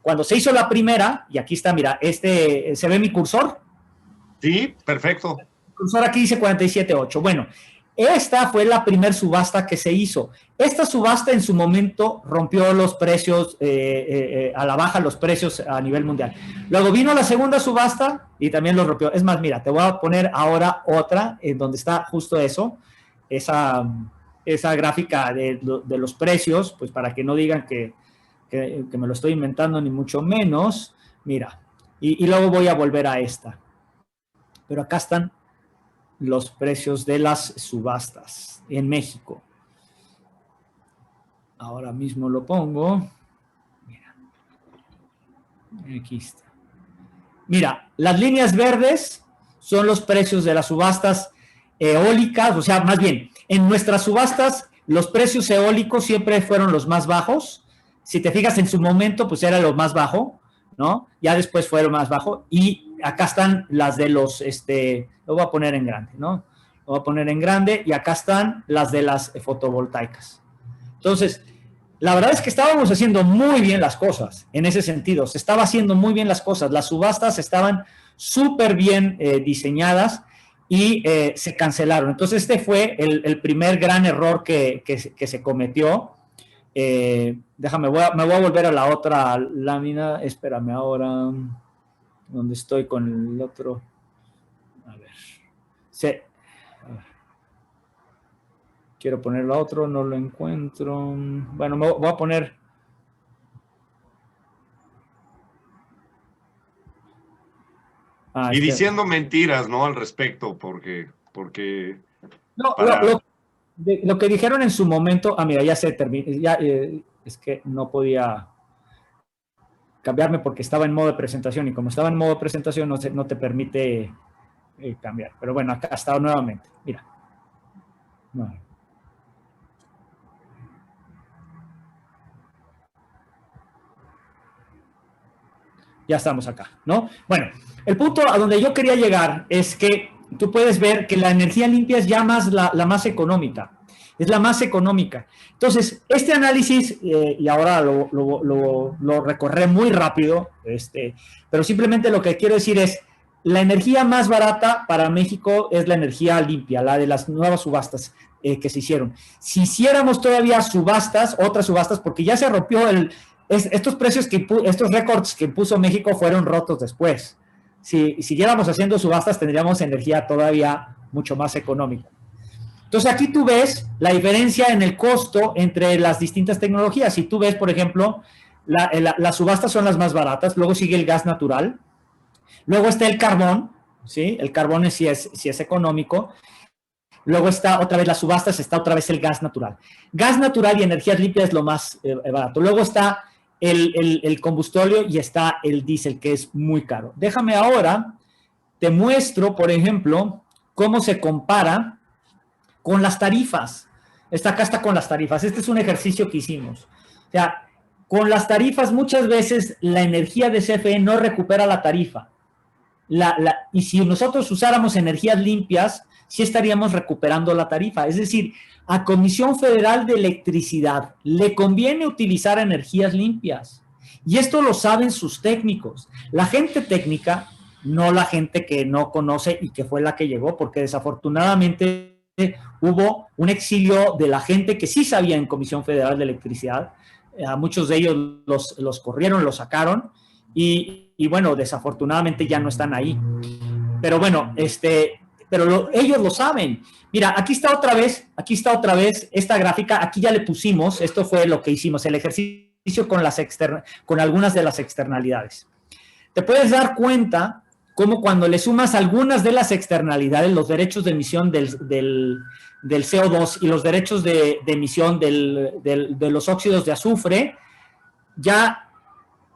Cuando se hizo la primera, y aquí está, mira, ¿se ve mi cursor? Sí, perfecto. El cursor aquí dice 47.8. Bueno, esta fue la primera subasta que se hizo. Esta subasta en su momento rompió los precios, a la baja los precios a nivel mundial. Luego vino la segunda subasta y también los rompió. Es más, mira, te voy a poner ahora otra en donde está justo eso, esa gráfica de los precios, pues para que no digan que me lo estoy inventando ni mucho menos. Mira, y luego voy a volver a esta. Pero acá están los precios de las subastas en México. Ahora mismo lo pongo. Mira, aquí está. Mira, las líneas verdes son los precios de las subastas eólicas, o sea, más bien, En nuestras subastas, los precios eólicos siempre fueron los más bajos. Si te fijas, en su momento, pues era lo más bajo, ¿no? Ya después fue lo más bajo. Y acá están las de los, lo voy a poner en grande, ¿no? Lo voy a poner en grande y acá están las de las fotovoltaicas. Entonces, la verdad es que estábamos haciendo muy bien las cosas en ese sentido. Se estaba haciendo muy bien las cosas. Las subastas estaban súper bien diseñadas y se cancelaron. Entonces, este fue el primer gran error que se cometió. Déjame, me voy a volver a la otra lámina. Espérame ahora. ¿Dónde estoy con el otro? A ver. Quiero ponerlo a otro, no lo encuentro. Bueno, me voy a poner... y diciendo mentiras, ¿no? Al respecto, porque no, lo que dijeron en su momento, mira, ya se terminó, es que no podía cambiarme porque estaba en modo de presentación y como estaba en modo de presentación no te permite cambiar. Pero bueno, acá está nuevamente, mira. No. Ya estamos acá, ¿no? Bueno, el punto a donde yo quería llegar es que tú puedes ver que la energía limpia es ya más la más económica, es la más económica. Entonces, este análisis, y ahora lo recorré muy rápido, pero simplemente lo que quiero decir es, la energía más barata para México es la energía limpia, la de las nuevas subastas que se hicieron. Si hiciéramos todavía subastas, otras subastas, porque ya se rompió estos precios, estos récords que puso México fueron rotos después. Si siguiéramos haciendo subastas, tendríamos energía todavía mucho más económica. Entonces, aquí tú ves la diferencia en el costo entre las distintas tecnologías. Si tú ves, por ejemplo, las subastas son las más baratas, luego sigue el gas natural, luego está el carbón, ¿sí? El carbón sí es económico. Luego está otra vez las subastas, está otra vez el gas natural. Gas natural y energías limpias es lo más barato. Luego está el combustóleo y está el diésel, que es muy caro. Déjame ahora, te muestro, por ejemplo, cómo se compara con las tarifas. Acá está con las tarifas. Este es un ejercicio que hicimos. O sea, con las tarifas muchas veces la energía de CFE no recupera la tarifa. Y si nosotros usáramos energías limpias, sí estaríamos recuperando la tarifa. Es decir, a Comisión Federal de Electricidad le conviene utilizar energías limpias. Y esto lo saben sus técnicos. La gente técnica, no la gente que no conoce y que fue la que llegó, porque desafortunadamente hubo un exilio de la gente que sí sabía en Comisión Federal de Electricidad. A muchos de ellos los corrieron, los sacaron y bueno, desafortunadamente ya no están ahí. Pero bueno, pero ellos lo saben. Mira, aquí está otra vez esta gráfica, aquí ya le pusimos, esto fue lo que hicimos, el ejercicio con algunas de las externalidades. Te puedes dar cuenta cómo cuando le sumas algunas de las externalidades, los derechos de emisión del CO2 y los derechos de emisión de los óxidos de azufre, ya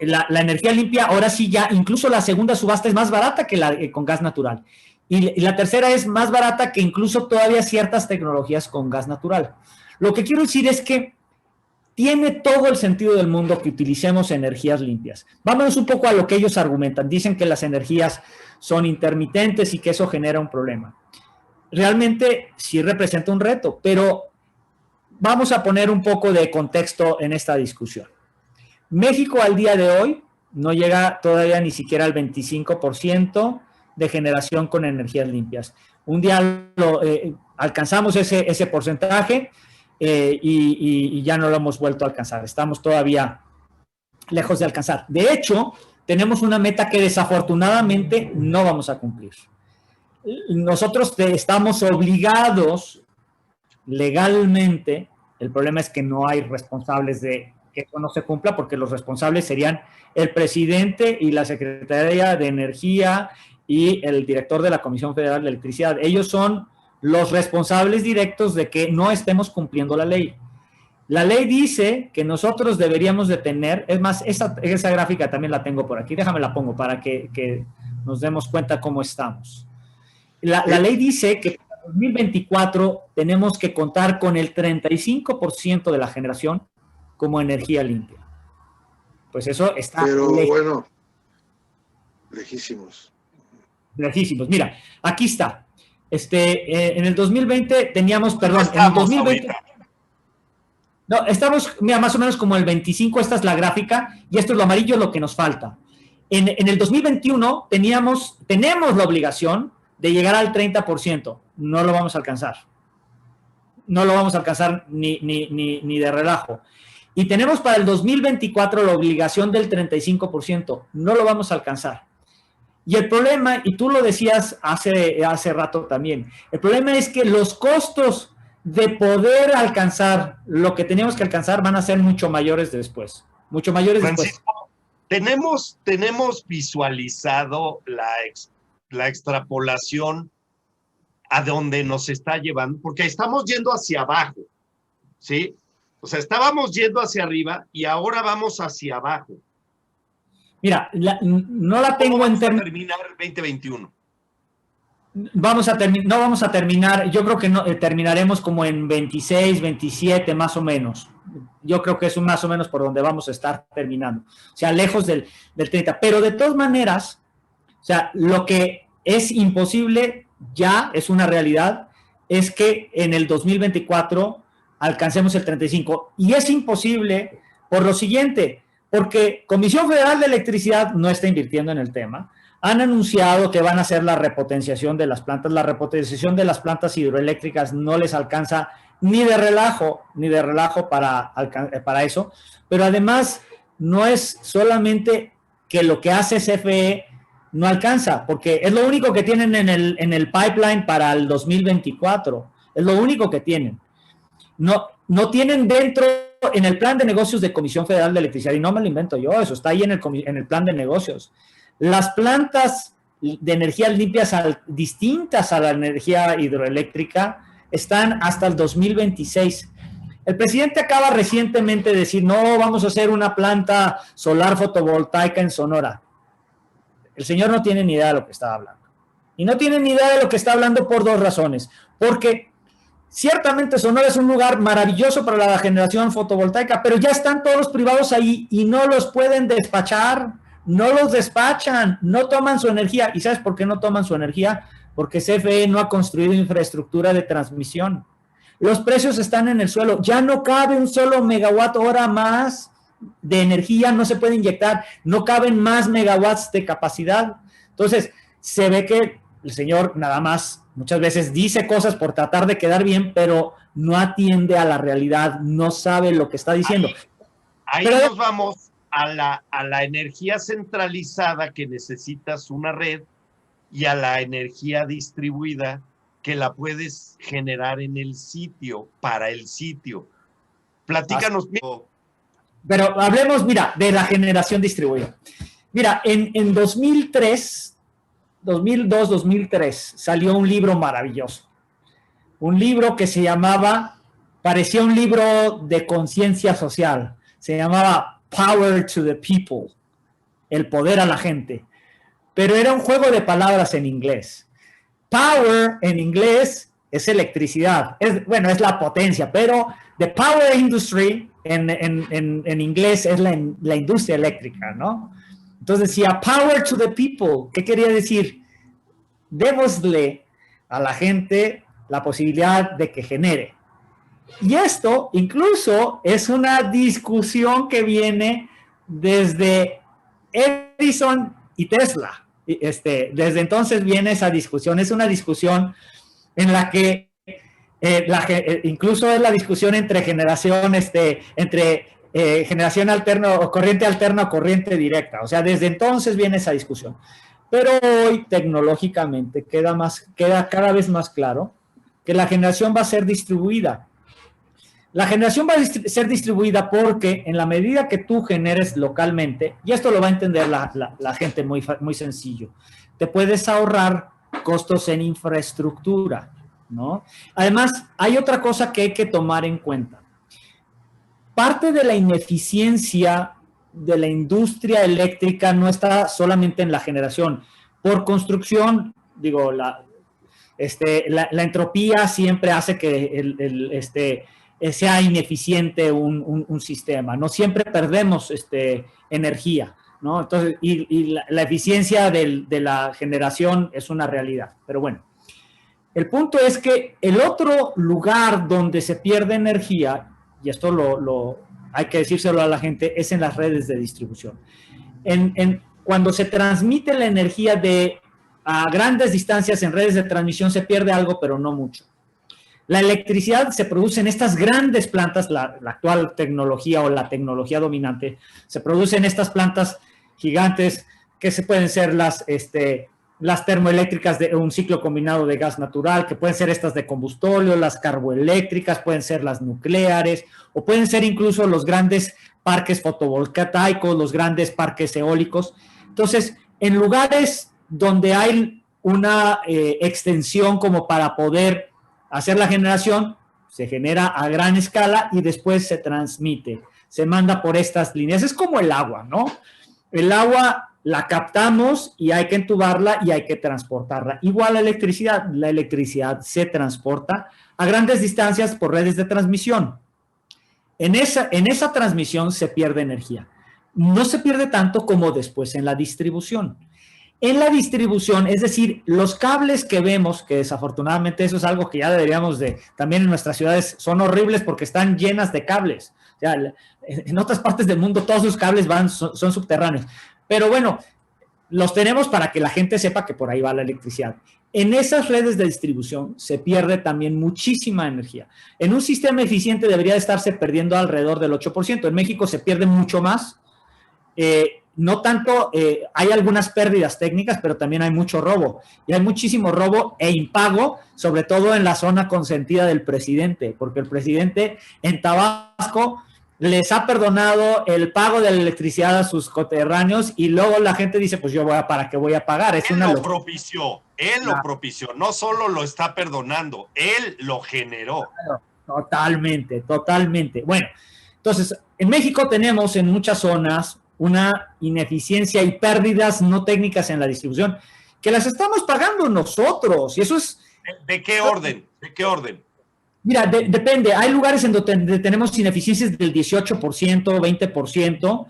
la energía limpia, ahora sí ya, incluso la segunda subasta es más barata que la con gas natural. Y la tercera es más barata que incluso todavía ciertas tecnologías con gas natural. Lo que quiero decir es que tiene todo el sentido del mundo que utilicemos energías limpias. Vámonos un poco a lo que ellos argumentan. Dicen que las energías son intermitentes y que eso genera un problema. Realmente sí representa un reto, pero vamos a poner un poco de contexto en esta discusión. México al día de hoy no llega todavía ni siquiera al 25% de generación con energías limpias. Un día alcanzamos ese porcentaje y ya no lo hemos vuelto a alcanzar. Estamos todavía lejos de alcanzar. De hecho, tenemos una meta que desafortunadamente no vamos a cumplir. Nosotros estamos obligados legalmente, el problema es que no hay responsables de que eso no se cumpla, porque los responsables serían el presidente y la Secretaría de Energía y el director de la Comisión Federal de Electricidad. Ellos son los responsables directos de que no estemos cumpliendo la ley. La ley dice que nosotros deberíamos de tener, es más, esa gráfica también la tengo por aquí, déjame la pongo para que nos demos cuenta cómo estamos. La ley dice que para 2024 tenemos que contar con el 35% de la generación como energía limpia. Pues eso está bueno, lejísimos. Lejísimos. Mira, aquí está. En el 2020 teníamos, perdón, en el 2020... Ahorita. No, estamos, mira, más o menos como el 25, esta es la gráfica, y esto es lo amarillo, lo que nos falta. En el 2021 tenemos la obligación de llegar al 30%. No lo vamos a alcanzar. No lo vamos a alcanzar ni de relajo. Y tenemos para el 2024 la obligación del 35%. No lo vamos a alcanzar. Y el problema, y tú lo decías hace rato también, el problema es que los costos de poder alcanzar lo que teníamos que alcanzar van a ser mucho mayores después. Mucho mayores Francisco, después. Tenemos visualizado la extrapolación a donde nos está llevando, porque estamos yendo hacia abajo, ¿sí? O sea, estábamos yendo hacia arriba y ahora vamos hacia abajo. Mira, no la tengo en términos... terminar el 2021. No vamos a terminar, yo creo que terminaremos como en 26, 27 más o menos. Yo creo que es más o menos por donde vamos a estar terminando. O sea, lejos del 30. Pero de todas maneras, o sea, lo que es imposible ya, es una realidad, es que en el 2024 alcancemos el 35. Y es imposible por lo siguiente, porque Comisión Federal de Electricidad no está invirtiendo en el tema. Han anunciado que van a hacer la repotenciación de las plantas. La repotenciación de las plantas hidroeléctricas no les alcanza ni de relajo para eso. Pero además, no es solamente que lo que hace CFE no alcanza, porque es lo único que tienen en el pipeline para el 2024. Es lo único que tienen. No tienen dentro, en el plan de negocios de Comisión Federal de Electricidad, y no me lo invento yo, eso está ahí en el plan de negocios. Las plantas de energías limpias distintas a la energía hidroeléctrica están hasta el 2026. El presidente acaba recientemente de decir, no, vamos a hacer una planta solar fotovoltaica en Sonora. El señor no tiene ni idea de lo que está hablando. Y no tiene ni idea de lo que está hablando por dos razones. Porque ciertamente Sonora es un lugar maravilloso para la generación fotovoltaica, pero ya están todos los privados ahí y no los pueden despachar. No los despachan, no toman su energía. ¿Y sabes por qué no toman su energía? Porque CFE no ha construido infraestructura de transmisión. Los precios están en el suelo. Ya no cabe un solo megawatt hora más de energía, no se puede inyectar. No caben más megawatts de capacidad. Entonces, se ve que el señor nada más muchas veces dice cosas por tratar de quedar bien, pero no atiende a la realidad, no sabe lo que está diciendo. Ahí nos vamos a la energía centralizada, que necesitas una red, y a la energía distribuida que la puedes generar en el sitio, para el sitio. Platícanos. Pero hablemos, mira, de la generación distribuida. Mira, en 2002, 2003, salió un libro maravilloso. Un libro que se llamaba, parecía un libro de conciencia social, se llamaba Power to the People, el poder a la gente. Pero era un juego de palabras en inglés. Power en inglés es electricidad, es la potencia, pero the power industry en inglés es la industria eléctrica, ¿no? Entonces decía power to the people. ¿Qué quería decir? Démosle a la gente la posibilidad de que genere. Y esto incluso es una discusión que viene desde Edison y Tesla. Desde entonces viene esa discusión. Es una discusión en la que incluso es la discusión entre generación alterna o corriente alterna o corriente directa. O sea, desde entonces viene esa discusión. Pero hoy tecnológicamente queda cada vez más claro que la generación va a ser distribuida. La generación va a ser distribuida porque en la medida que tú generes localmente, y esto lo va a entender la gente muy, muy sencillo, te puedes ahorrar costos en infraestructura, ¿no? Además, hay otra cosa que hay que tomar en cuenta. Parte de la ineficiencia de la industria eléctrica no está solamente en la generación. Por construcción, digo, La entropía siempre hace que sea ineficiente un sistema, ¿no? Siempre perdemos energía, ¿no? Entonces, y la eficiencia de la generación es una realidad. Pero bueno, el punto es que el otro lugar donde se pierde energía, y esto hay que decírselo a la gente, es en las redes de distribución. Cuando se transmite la energía a grandes distancias en redes de transmisión, se pierde algo, pero no mucho. La electricidad se produce en estas grandes plantas, la actual tecnología o la tecnología dominante, se produce en estas plantas gigantes que pueden ser las termoeléctricas de un ciclo combinado de gas natural, que pueden ser estas de combustóleo, las carboeléctricas, pueden ser las nucleares, o pueden ser incluso los grandes parques fotovoltaicos, los grandes parques eólicos. Entonces, en lugares donde hay una extensión como para poder hacer la generación, se genera a gran escala y después se transmite, se manda por estas líneas. Es como el agua, ¿no? El agua la captamos y hay que entubarla y hay que transportarla. Igual la electricidad se transporta a grandes distancias por redes de transmisión. En esa transmisión se pierde energía. No se pierde tanto como después en la distribución. En la distribución, es decir, los cables que vemos, que desafortunadamente eso es algo que ya deberíamos también en nuestras ciudades son horribles porque están llenas de cables. O sea, en otras partes del mundo todos los cables son subterráneos. Pero bueno, los tenemos para que la gente sepa que por ahí va la electricidad. En esas redes de distribución se pierde también muchísima energía. En un sistema eficiente debería de estarse perdiendo alrededor del 8%. En México se pierde mucho más. No tanto, hay algunas pérdidas técnicas, pero también hay mucho robo. Y hay muchísimo robo e impago, sobre todo en la zona consentida del presidente, porque el presidente en Tabasco les ha perdonado el pago de la electricidad a sus coterráneos y luego la gente dice, pues ¿para qué voy a pagar? Él lo propició, no solo lo está perdonando, él lo generó. Totalmente. Bueno, entonces, en México tenemos en muchas zonas una ineficiencia y pérdidas no técnicas en la distribución, que las estamos pagando nosotros, y eso es... ¿De qué orden? Mira, depende. Hay lugares en donde tenemos ineficiencias del 18%, 20%,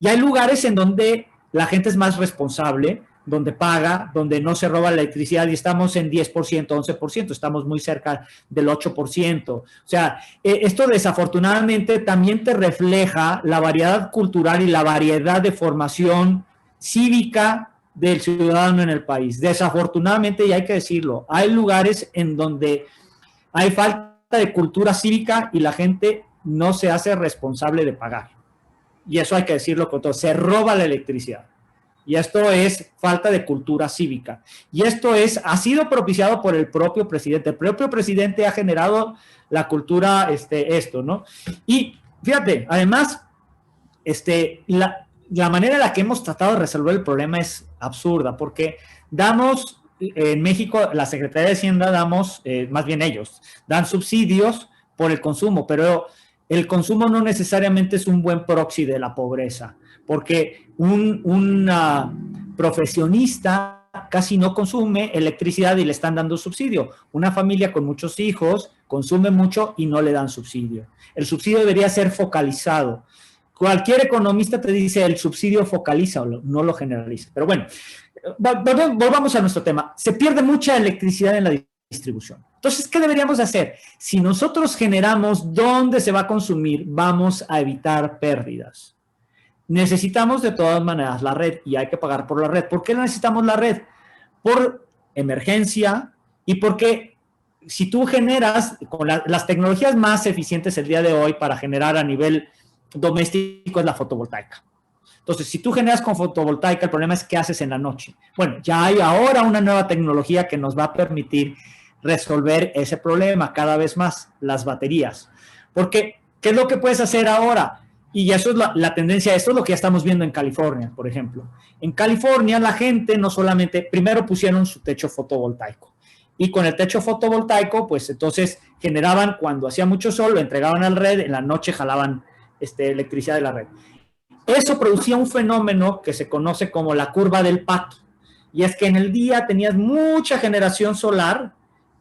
y hay lugares en donde la gente es más responsable, donde paga, donde no se roba la electricidad y estamos en 10%, 11%, estamos muy cerca del 8%. O sea, esto desafortunadamente también te refleja la variedad cultural y la variedad de formación cívica del ciudadano en el país. Desafortunadamente, y hay que decirlo, hay lugares en donde hay falta de cultura cívica y la gente no se hace responsable de pagar. Y eso hay que decirlo con todo. Se roba la electricidad. Y esto es falta de cultura cívica. Y esto ha sido propiciado por el propio presidente. El propio presidente ha generado la cultura, ¿no? Y fíjate, además, la manera en la que hemos tratado de resolver el problema es absurda, porque en México, la Secretaría de Hacienda más bien ellos, dan subsidios por el consumo, pero el consumo no necesariamente es un buen proxy de la pobreza, porque un profesionista casi no consume electricidad y le están dando subsidio. Una familia con muchos hijos consume mucho y no le dan subsidio. El subsidio debería ser focalizado. Cualquier economista te dice el subsidio focaliza, no lo generaliza. Pero bueno, volvamos a nuestro tema. Se pierde mucha electricidad en la distribución. Entonces, ¿qué deberíamos hacer? Si nosotros generamos dónde se va a consumir, vamos a evitar pérdidas. Necesitamos de todas maneras la red y hay que pagar por la red. ¿Por qué necesitamos la red? Por emergencia y porque si tú generas con las tecnologías más eficientes el día de hoy para generar a nivel doméstico es la fotovoltaica. Entonces, si tú generas con fotovoltaica, el problema es qué haces en la noche. Bueno, ya hay ahora una nueva tecnología que nos va a permitir resolver ese problema cada vez más, las baterías. Porque, ¿qué es lo que puedes hacer ahora? Y eso es la tendencia, esto es lo que ya estamos viendo en California, por ejemplo. En California la gente no solamente, primero pusieron su techo fotovoltaico. Y con el techo fotovoltaico, pues entonces generaban, cuando hacía mucho sol, lo entregaban a la red, en la noche jalaban electricidad de la red. Eso producía un fenómeno que se conoce como la curva del pato. y es que en el día tenías mucha generación solar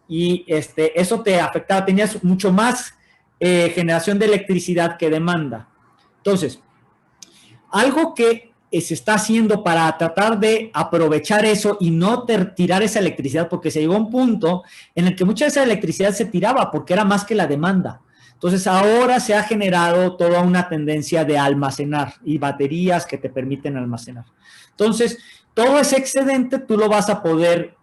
y eso te afectaba, tenías mucho más generación de electricidad que demanda. Entonces, algo que se está haciendo para tratar de aprovechar eso y no tirar esa electricidad, porque se llegó a un punto en el que mucha de esa electricidad se tiraba porque era más que la demanda. Entonces ahora se ha generado toda una tendencia de almacenar y baterías que te permiten almacenar. Entonces, todo ese excedente tú lo vas a poder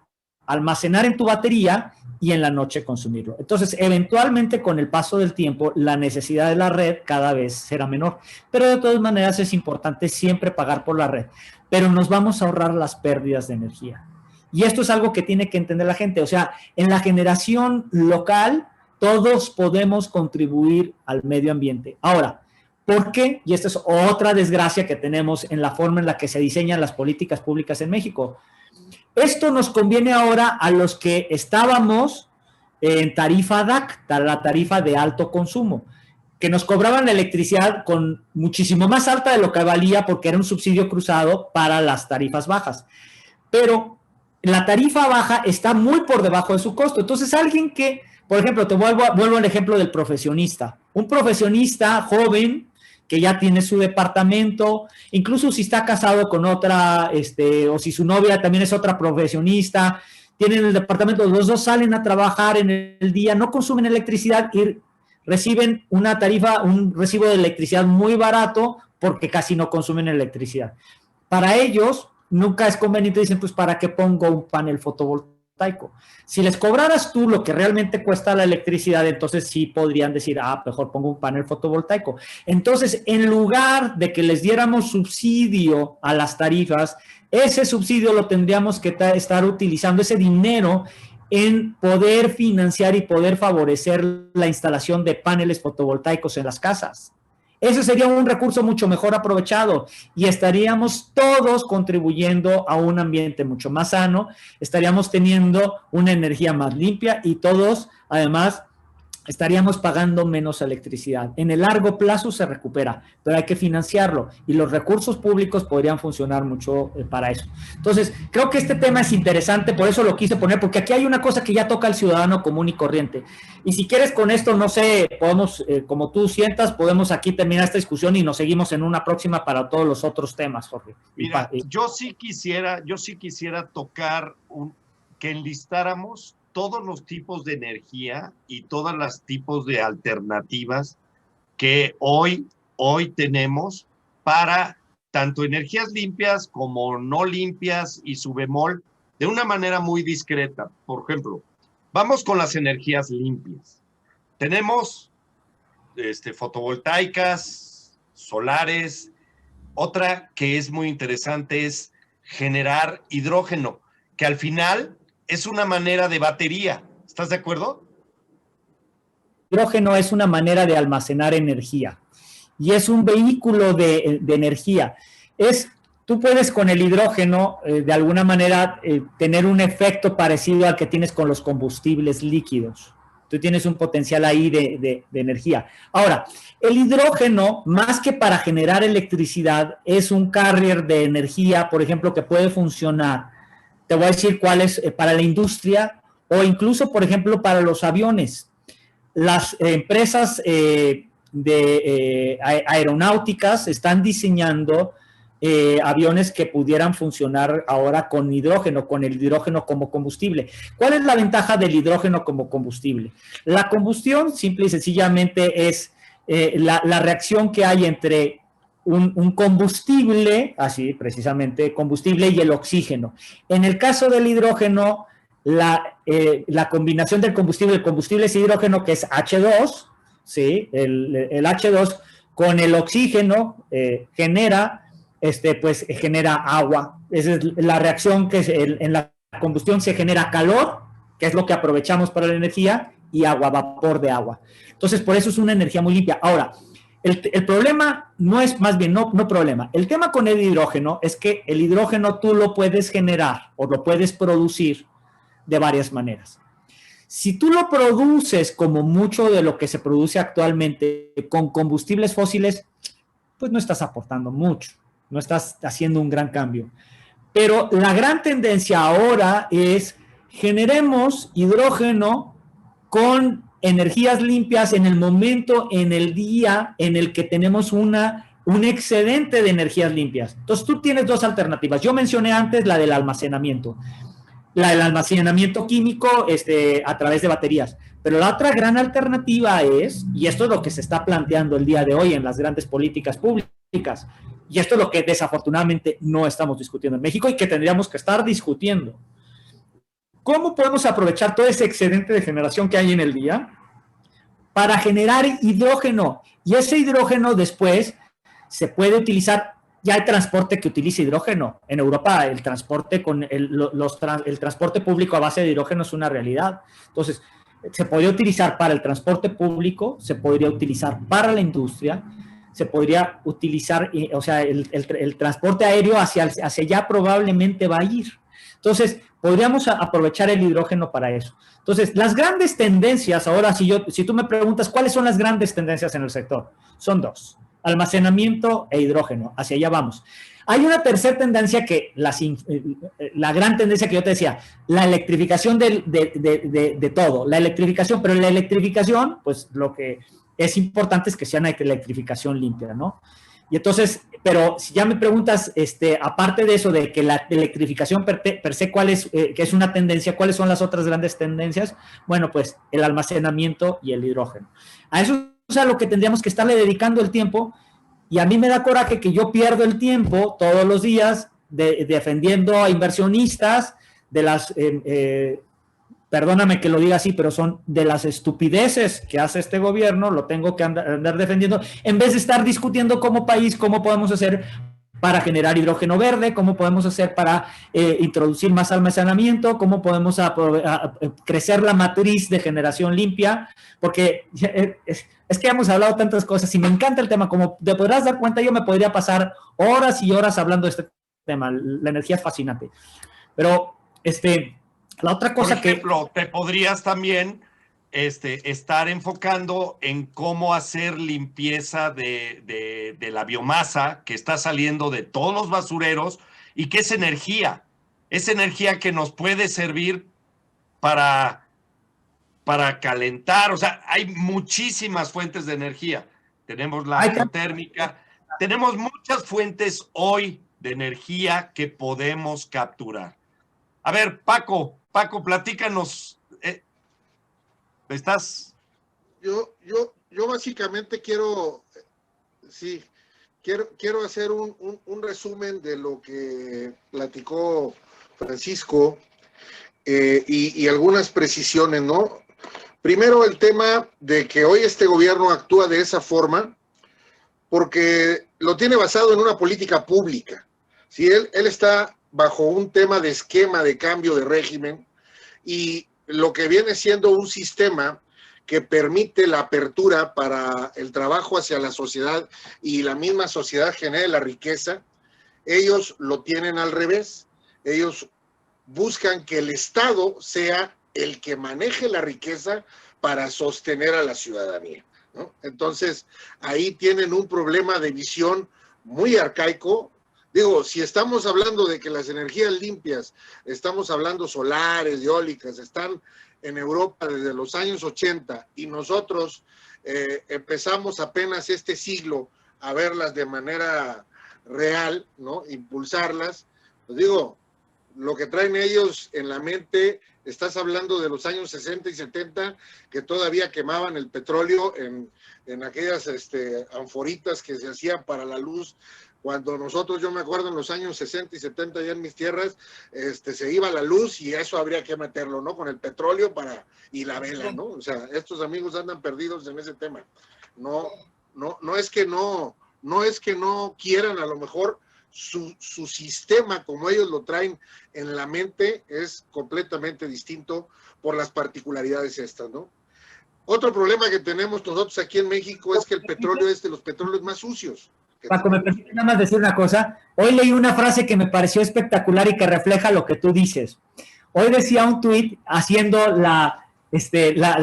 almacenar en tu batería y en la noche consumirlo. Entonces, eventualmente con el paso del tiempo, la necesidad de la red cada vez será menor. Pero de todas maneras es importante siempre pagar por la red. Pero nos vamos a ahorrar las pérdidas de energía. Y esto es algo que tiene que entender la gente. O sea, en la generación local, todos podemos contribuir al medio ambiente. Ahora, ¿por qué? Y esta es otra desgracia que tenemos en la forma en la que se diseñan las políticas públicas en México. Esto nos conviene ahora a los que estábamos en tarifa DAC, la tarifa de alto consumo, que nos cobraban la electricidad con muchísimo más alta de lo que valía porque era un subsidio cruzado para las tarifas bajas. Pero la tarifa baja está muy por debajo de su costo. Entonces, alguien que, por ejemplo, te vuelvo al ejemplo del profesionista. Un profesionista joven que ya tiene su departamento, incluso si está casado con otra, o si su novia también es otra profesionista, tienen el departamento, los dos salen a trabajar en el día, no consumen electricidad y reciben una tarifa, un recibo de electricidad muy barato porque casi no consumen electricidad. Para ellos, nunca es conveniente, dicen, pues, ¿para qué pongo un panel fotovoltaico? Si les cobraras tú lo que realmente cuesta la electricidad, entonces sí podrían decir, mejor pongo un panel fotovoltaico. Entonces, en lugar de que les diéramos subsidio a las tarifas, ese subsidio lo tendríamos que estar utilizando, ese dinero, en poder financiar y poder favorecer la instalación de paneles fotovoltaicos en las casas. Ese sería un recurso mucho mejor aprovechado y estaríamos todos contribuyendo a un ambiente mucho más sano, estaríamos teniendo una energía más limpia y todos, además, estaríamos pagando menos electricidad. En el largo plazo se recupera, pero hay que financiarlo y los recursos públicos podrían funcionar mucho para eso. Entonces, creo que este tema es interesante, por eso lo quise poner, porque aquí hay una cosa que ya toca al ciudadano común y corriente. Y si quieres con esto, no sé, podemos, como tú sientas, podemos aquí terminar esta discusión y nos seguimos en una próxima para todos los otros temas, Jorge. Mira, yo sí quisiera tocar que enlistáramos todos los tipos de energía y todos los tipos de alternativas que hoy tenemos para tanto energías limpias como no limpias y su bemol de una manera muy discreta. Por ejemplo, vamos con las energías limpias. Tenemos fotovoltaicas, solares. Otra que es muy interesante es generar hidrógeno, que al final es una manera de batería. ¿Estás de acuerdo? El hidrógeno es una manera de almacenar energía y es un vehículo de energía. Tú puedes con el hidrógeno, de alguna manera, tener un efecto parecido al que tienes con los combustibles líquidos. Tú tienes un potencial ahí de energía. Ahora, el hidrógeno, más que para generar electricidad, es un carrier de energía, por ejemplo, que puede funcionar. Te voy a decir cuál es para la industria o incluso, por ejemplo, para los aviones. Las empresas aeronáuticas están diseñando aviones que pudieran funcionar ahora con hidrógeno, con el hidrógeno como combustible. ¿Cuál es la ventaja del hidrógeno como combustible? La combustión, simple y sencillamente, es la reacción que hay entre un combustible, así precisamente, combustible y el oxígeno. En el caso del hidrógeno, la combinación del combustible, el combustible es hidrógeno, que es H2, ¿sí? El H2 con el oxígeno genera agua. Esa es la reacción que en la combustión se genera calor, que es lo que aprovechamos para la energía, y agua, vapor de agua. Entonces, por eso es una energía muy limpia. Ahora, el problema no es, más bien, no problema. El tema con el hidrógeno es que el hidrógeno tú lo puedes generar o lo puedes producir de varias maneras. Si tú lo produces como mucho de lo que se produce actualmente con combustibles fósiles, pues no estás aportando mucho, no estás haciendo un gran cambio. Pero la gran tendencia ahora es generemos hidrógeno con energías limpias en el momento, en el día en el que tenemos un excedente de energías limpias. Entonces tú tienes dos alternativas. Yo mencioné antes la del almacenamiento. La del almacenamiento químico a través de baterías. Pero la otra gran alternativa es, y esto es lo que se está planteando el día de hoy en las grandes políticas públicas, y esto es lo que desafortunadamente no estamos discutiendo en México y que tendríamos que estar discutiendo. ¿Cómo podemos aprovechar todo ese excedente de generación que hay en el día para generar hidrógeno? Y ese hidrógeno después se puede utilizar. Ya hay transporte que utiliza hidrógeno. En Europa el transporte el transporte público a base de hidrógeno es una realidad. Entonces, se podría utilizar para el transporte público, se podría utilizar para la industria, se podría utilizar, o sea, el transporte aéreo hacia allá probablemente va a ir. Entonces, podríamos aprovechar el hidrógeno para eso. Entonces, las grandes tendencias, ahora si tú me preguntas cuáles son las grandes tendencias en el sector, son dos: almacenamiento e hidrógeno, hacia allá vamos. Hay una tercera tendencia que, la gran tendencia que yo te decía, la electrificación de todo, la electrificación, pero la electrificación, pues lo que es importante es que sea una electrificación limpia, ¿no? Y entonces, pero si ya me preguntas, aparte de eso, de que la electrificación per se, que es una tendencia, ¿cuáles son las otras grandes tendencias? Bueno, pues el almacenamiento y el hidrógeno. A eso es a lo que tendríamos que estarle dedicando el tiempo, y a mí me da coraje que yo pierdo el tiempo todos los días defendiendo a inversionistas de las, perdóname que lo diga así, pero son de las estupideces que hace este gobierno, lo tengo que andar defendiendo, en vez de estar discutiendo como país cómo podemos hacer para generar hidrógeno verde, cómo podemos hacer para introducir más almacenamiento, cómo podemos crecer la matriz de generación limpia, porque es que hemos hablado tantas cosas y me encanta el tema. Como te podrás dar cuenta, yo me podría pasar horas y horas hablando de este tema. La energía es fascinante. Pero la otra cosa Por ejemplo, te podrías también estar enfocando en cómo hacer limpieza de la biomasa que está saliendo de todos los basureros, y que es energía que nos puede servir para calentar. O sea, hay muchísimas fuentes de energía. Tenemos la geotérmica, tenemos muchas fuentes hoy de energía que podemos capturar. A ver, Paco, platícanos. ¿Estás? Yo básicamente quiero hacer un resumen de lo que platicó Francisco, y algunas precisiones, ¿no? Primero, el tema de que hoy este gobierno actúa de esa forma porque lo tiene basado en una política pública. ¿Sí? Él está bajo un tema de esquema de cambio de régimen, y lo que viene siendo un sistema que permite la apertura para el trabajo hacia la sociedad, y la misma sociedad genere la riqueza. Ellos lo tienen al revés. Ellos buscan que el Estado sea el que maneje la riqueza para sostener a la ciudadanía, ¿no? Entonces, ahí tienen un problema de visión muy arcaico. Digo, si estamos hablando de que las energías limpias, estamos hablando solares, eólicas, están en Europa desde los años 80, y nosotros empezamos apenas este siglo a verlas de manera real, ¿no? Impulsarlas. Pues digo, lo que traen ellos en la mente, estás hablando de los años 60 y 70, que todavía quemaban el petróleo en aquellas anforitas que se hacían para la luz. Cuando nosotros, yo me acuerdo en los años 60 y 70 ya en mis tierras, se iba la luz y eso habría que meterlo, ¿no? Con el petróleo y la vela, ¿no? O sea, estos amigos andan perdidos en ese tema. No es que no quieran, a lo mejor su sistema como ellos lo traen en la mente es completamente distinto por las particularidades estas, ¿no? Otro problema que tenemos nosotros aquí en México es que el petróleo es de los petróleos más sucios. Paco, me permite nada más decir una cosa. Hoy leí una frase que me pareció espectacular y que refleja lo que tú dices. Hoy decía un tuit haciendo la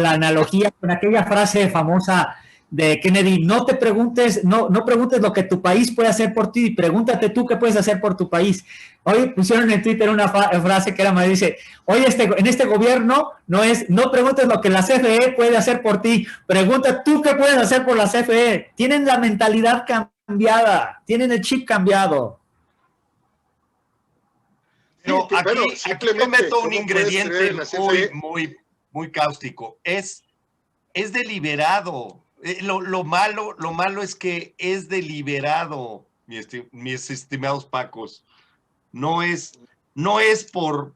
analogía con aquella frase famosa de Kennedy, no preguntes lo que tu país puede hacer por ti, pregúntate tú qué puedes hacer por tu país. Hoy pusieron en Twitter una frase que dice, hoy en este gobierno no preguntes lo que la CFE puede hacer por ti, pregunta tú qué puedes hacer por la CFE. Tienen la mentalidad cambiada, tienen el chip cambiado. Pero aquí yo meto un ingrediente muy cáustico. Es deliberado. Lo malo es que es deliberado, mis estimados Pacos. No es por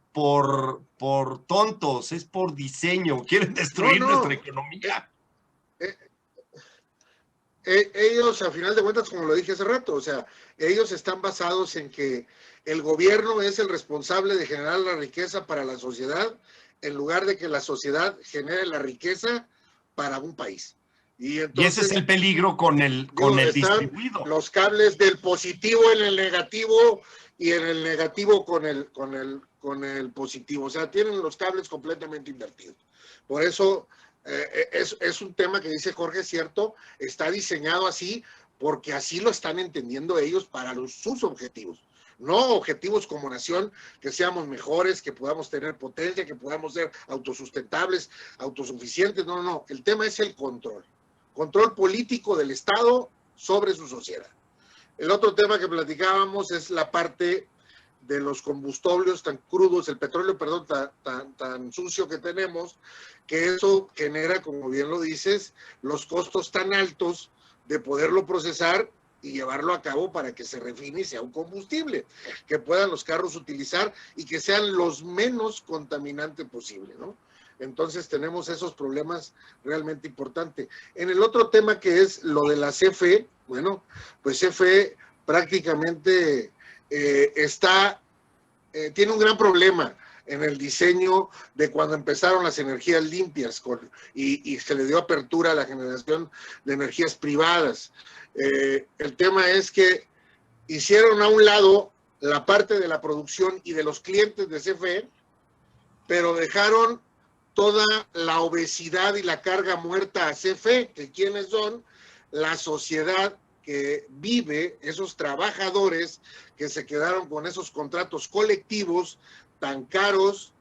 tontos, es por diseño. Quieren destruir nuestra economía. Ellos, a final de cuentas, como lo dije hace rato, o sea, ellos están basados en que el gobierno es el responsable de generar la riqueza para la sociedad, en lugar de que la sociedad genere la riqueza para un país. Y entonces, ese es el peligro con el distribuido. Los cables del positivo en el negativo y en el negativo con el positivo. O sea, tienen los cables completamente invertidos. Por eso es un tema que dice Jorge, cierto, está diseñado así porque así lo están entendiendo ellos para sus objetivos. No objetivos como nación, que seamos mejores, que podamos tener potencia, que podamos ser autosustentables, autosuficientes. No. El tema es el control político del Estado sobre su sociedad. El otro tema que platicábamos es la parte de los combustibles tan crudos, el petróleo, perdón, tan sucio que tenemos, que eso genera, como bien lo dices, los costos tan altos de poderlo procesar y llevarlo a cabo para que se refine y sea un combustible que puedan los carros utilizar y que sean los menos contaminantes posible, ¿no? Entonces tenemos esos problemas realmente importantes. En el otro tema que es lo de la CFE, bueno, pues CFE prácticamente tiene un gran problema en el diseño de cuando empezaron las energías limpias y se le dio apertura a la generación de energías privadas. El tema es que hicieron a un lado la parte de la producción y de los clientes de CFE, pero dejaron toda la obesidad y la carga muerta a CFE, que quienes son la sociedad que vive, esos trabajadores que se quedaron con esos contratos colectivos tan caros,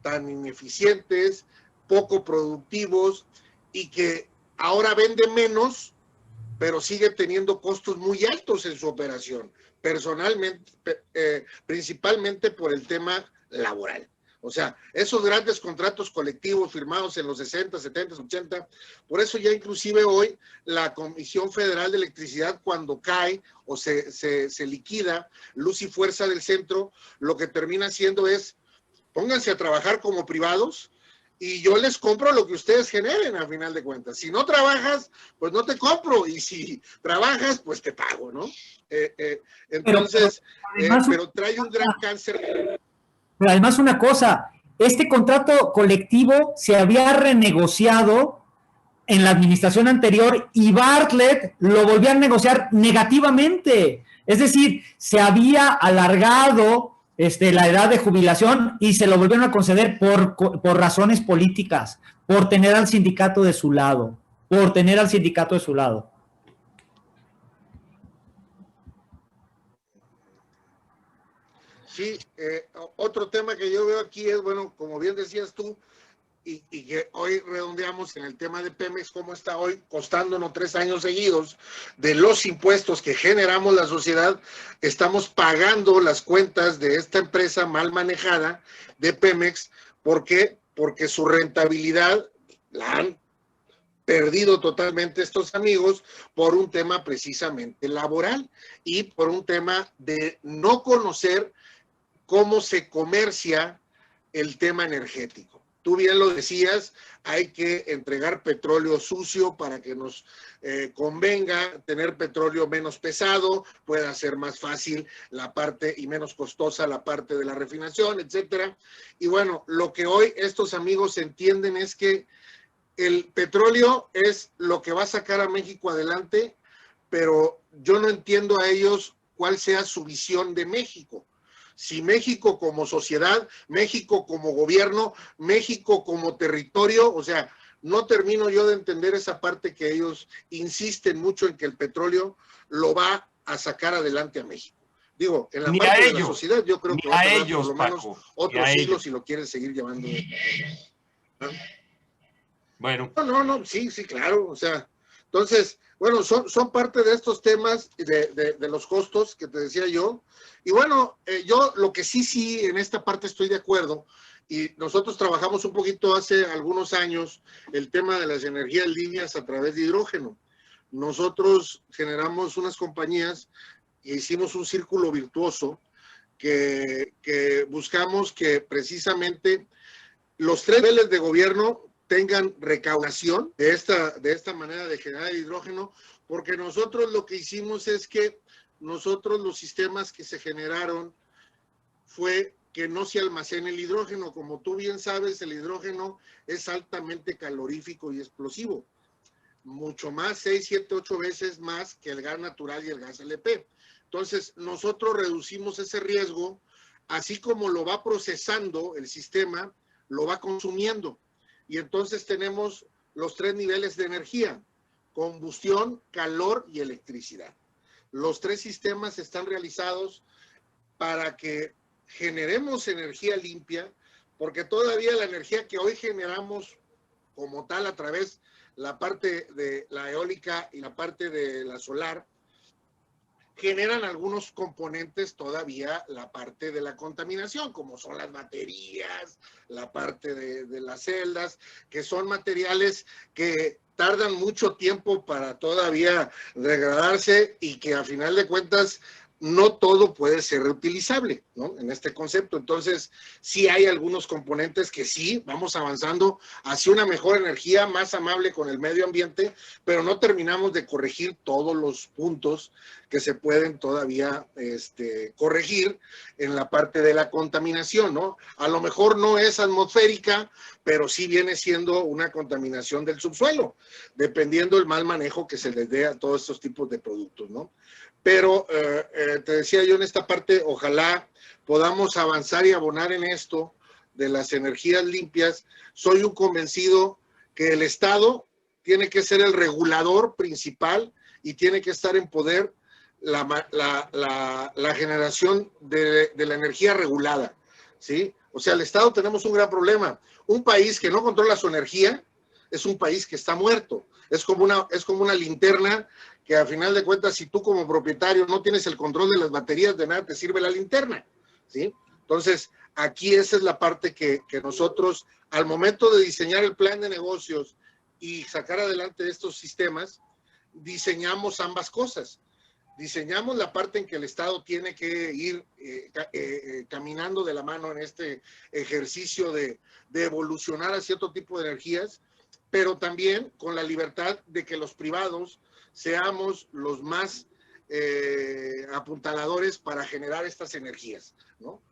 tan ineficientes, poco productivos y que ahora vende menos, pero sigue teniendo costos muy altos en su operación, personalmente, principalmente por el tema laboral. O sea, esos grandes contratos colectivos firmados en los 60, 70, 80, por eso ya inclusive hoy la Comisión Federal de Electricidad, cuando cae o se liquida Luz y Fuerza del Centro, lo que termina haciendo es, pónganse a trabajar como privados y yo les compro lo que ustedes generen a final de cuentas. Si no trabajas, pues no te compro, y si trabajas, pues te pago, ¿no? Entonces, pero trae un gran cáncer. Pero además una cosa, este contrato colectivo se había renegociado en la administración anterior y Bartlett lo volvió a negociar negativamente. Es decir, se había alargado la edad de jubilación y se lo volvieron a conceder por razones políticas, por tener al sindicato de su lado, Sí, otro tema que yo veo aquí es, bueno, como bien decías tú, y que hoy redondeamos en el tema de Pemex, cómo está hoy costándonos 3 años seguidos de los impuestos que generamos la sociedad, estamos pagando las cuentas de esta empresa mal manejada de Pemex. ¿Por qué? Porque su rentabilidad la han perdido totalmente estos amigos por un tema precisamente laboral y por un tema de no conocer cómo se comercia el tema energético. Tú bien lo decías, hay que entregar petróleo sucio para que nos convenga tener petróleo menos pesado, pueda ser más fácil la parte y menos costosa la parte de la refinación, etcétera. Y bueno, lo que hoy estos amigos entienden es que el petróleo es lo que va a sacar a México adelante, pero yo no entiendo a ellos cuál sea su visión de México. Si México como sociedad, México como gobierno, México como territorio, o sea, no termino yo de entender esa parte que ellos insisten mucho en que el petróleo lo va a sacar adelante a México. Digo, en la parte de la sociedad yo creo que va a tardar por lo menos otros siglos si lo quieren seguir llevando. Bueno. No, sí, claro, o sea, entonces, bueno, son parte de estos temas de los costos que te decía yo, y bueno, yo lo que sí, en esta parte estoy de acuerdo, y nosotros trabajamos un poquito hace algunos años el tema de las energías limpias a través de hidrógeno. Nosotros generamos unas compañías e hicimos un círculo virtuoso que buscamos que precisamente los 3 niveles de gobierno tengan recaudación de esta manera de generar hidrógeno, porque nosotros lo que hicimos es que nosotros los sistemas que se generaron fue que no se almacene el hidrógeno. Como tú bien sabes, el hidrógeno es altamente calorífico y explosivo, mucho más, 6, 7, 8 veces más que el gas natural y el gas LP. Entonces, nosotros reducimos ese riesgo, así como lo va procesando el sistema, lo va consumiendo. Y entonces tenemos los 3 niveles de energía: combustión, calor y electricidad. Los 3 sistemas están realizados para que generemos energía limpia, porque todavía la energía que hoy generamos como tal a través la parte de la eólica y la parte de la solar, generan algunos componentes todavía la parte de la contaminación, como son las baterías, la parte de las celdas, que son materiales que tardan mucho tiempo para todavía degradarse y que a final de cuentas no todo puede ser reutilizable, ¿no? En este concepto. Entonces, sí hay algunos componentes que sí vamos avanzando hacia una mejor energía, más amable con el medio ambiente, pero no terminamos de corregir todos los puntos que se pueden todavía corregir en la parte de la contaminación, ¿no? A lo mejor no es atmosférica, pero sí viene siendo una contaminación del subsuelo, dependiendo del mal manejo que se les dé a todos estos tipos de productos, ¿no? Pero te decía yo en esta parte, ojalá podamos avanzar y abonar en esto de las energías limpias. Soy un convencido que el Estado tiene que ser el regulador principal y tiene que estar en poder la generación de la energía regulada, ¿sí? O sea, el Estado tenemos un gran problema. Un país que no controla su energía es un país que está muerto. Es como una linterna que a final de cuentas, si tú como propietario no tienes el control de las baterías, de nada te sirve la linterna, ¿sí? Entonces, aquí esa es la parte que nosotros, al momento de diseñar el plan de negocios y sacar adelante estos sistemas, diseñamos ambas cosas. Diseñamos la parte en que el Estado tiene que ir caminando de la mano en este ejercicio de evolucionar a cierto tipo de energías, pero también con la libertad de que los privados seamos los más apuntaladores para generar estas energías, ¿no?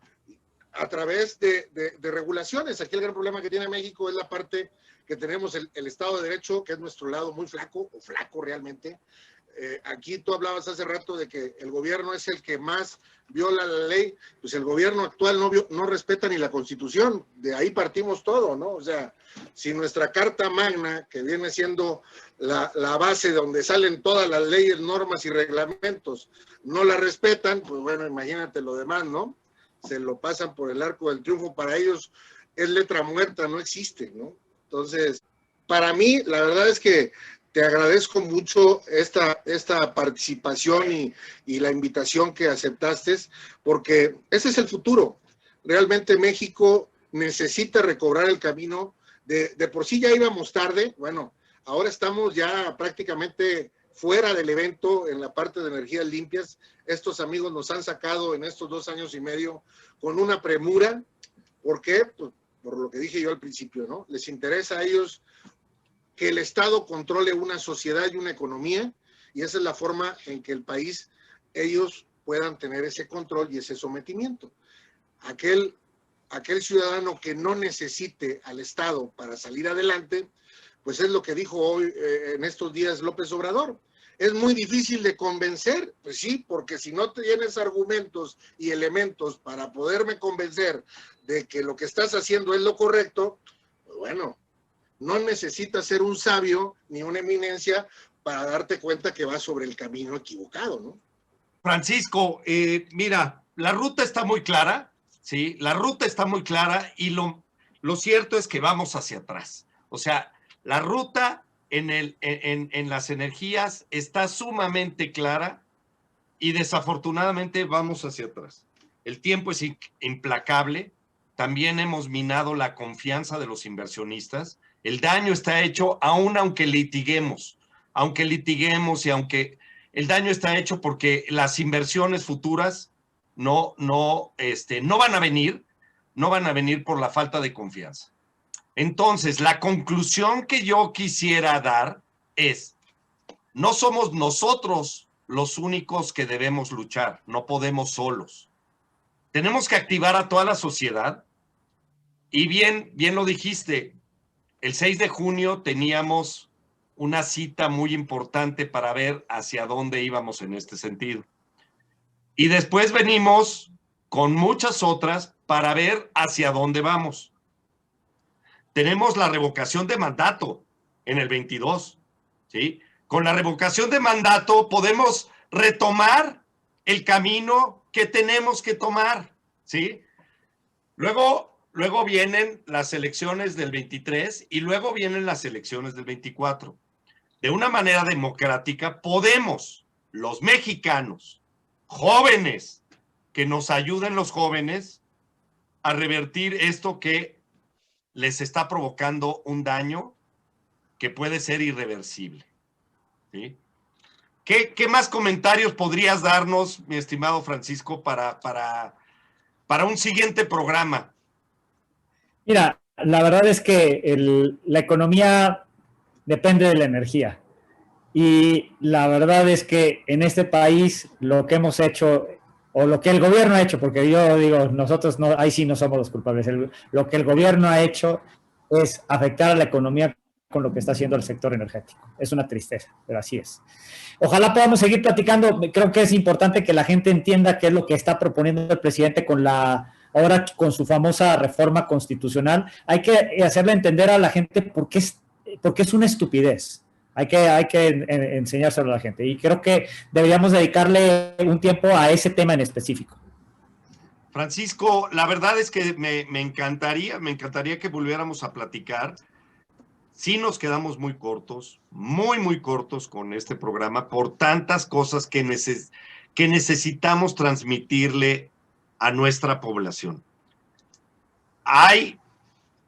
A través de regulaciones. Aquí el gran problema que tiene México es la parte que tenemos el Estado de Derecho, que es nuestro lado muy flaco, o flaco realmente. Aquí tú hablabas hace rato de que el gobierno es el que más viola la ley. Pues el gobierno actual no respeta ni la Constitución. De ahí partimos todo, ¿no? O sea, si nuestra Carta Magna, que viene siendo la base donde salen todas las leyes, normas y reglamentos, no la respetan, pues bueno, imagínate lo demás, ¿no? Se lo pasan por el arco del triunfo. Para ellos es letra muerta, no existe, ¿no? Entonces, para mí, la verdad es que te agradezco mucho esta participación y la invitación que aceptaste, porque ese es el futuro. Realmente México necesita recobrar el camino. De por sí ya íbamos tarde, bueno, ahora estamos ya prácticamente fuera del evento en la parte de energías limpias. Estos amigos nos han sacado en estos 2 años y medio con una premura. ¿Por qué? Pues por lo que dije yo al principio, ¿no? Les interesa a ellos que el Estado controle una sociedad y una economía, y esa es la forma en que el país, ellos puedan tener ese control y ese sometimiento. Aquel ciudadano que no necesite al Estado para salir adelante, pues es lo que dijo hoy, en estos días, López Obrador. Es muy difícil de convencer, pues sí, porque si no tienes argumentos y elementos para poderme convencer de que lo que estás haciendo es lo correcto, pues bueno, No necesitas ser un sabio ni una eminencia para darte cuenta que vas sobre el camino equivocado, ¿no? Francisco, mira, la ruta está muy clara, ¿sí? La ruta está muy clara y lo cierto es que vamos hacia atrás. O sea, la ruta en las energías está sumamente clara y desafortunadamente vamos hacia atrás. El tiempo es implacable. También hemos minado la confianza de los inversionistas. El daño está hecho aún aunque litiguemos y aunque el daño está hecho porque las inversiones futuras no van a venir por la falta de confianza. Entonces, la conclusión que yo quisiera dar es, no somos nosotros los únicos que debemos luchar, no podemos solos. Tenemos que activar a toda la sociedad y bien lo dijiste, el 6 de junio teníamos una cita muy importante para ver hacia dónde íbamos en este sentido. Y después venimos con muchas otras para ver hacia dónde vamos. Tenemos la revocación de mandato en el 22, ¿sí? Con la revocación de mandato podemos retomar el camino que tenemos que tomar, ¿sí? Luego vienen las elecciones del 23 y luego vienen las elecciones del 24. De una manera democrática podemos, los mexicanos, jóvenes, que nos ayuden los jóvenes a revertir esto que les está provocando un daño que puede ser irreversible, ¿sí? ¿Qué más comentarios podrías darnos, mi estimado Francisco, para un siguiente programa? Mira, la verdad es que la economía depende de la energía. Y la verdad es que en este país lo que hemos hecho, o lo que el gobierno ha hecho, porque yo digo, nosotros no, ahí sí no somos los culpables, lo que el gobierno ha hecho es afectar a la economía con lo que está haciendo el sector energético. Es una tristeza, pero así es. Ojalá podamos seguir platicando. Creo que es importante que la gente entienda qué es lo que está proponiendo el presidente ahora con su famosa reforma constitucional. Hay que hacerle entender a la gente por qué es una estupidez. Hay que enseñárselo a la gente. Y creo que deberíamos dedicarle un tiempo a ese tema en específico. Francisco, la verdad es que me encantaría que volviéramos a platicar. Sí nos quedamos muy cortos, muy cortos con este programa por tantas cosas que necesitamos transmitirle a nuestra población. Hay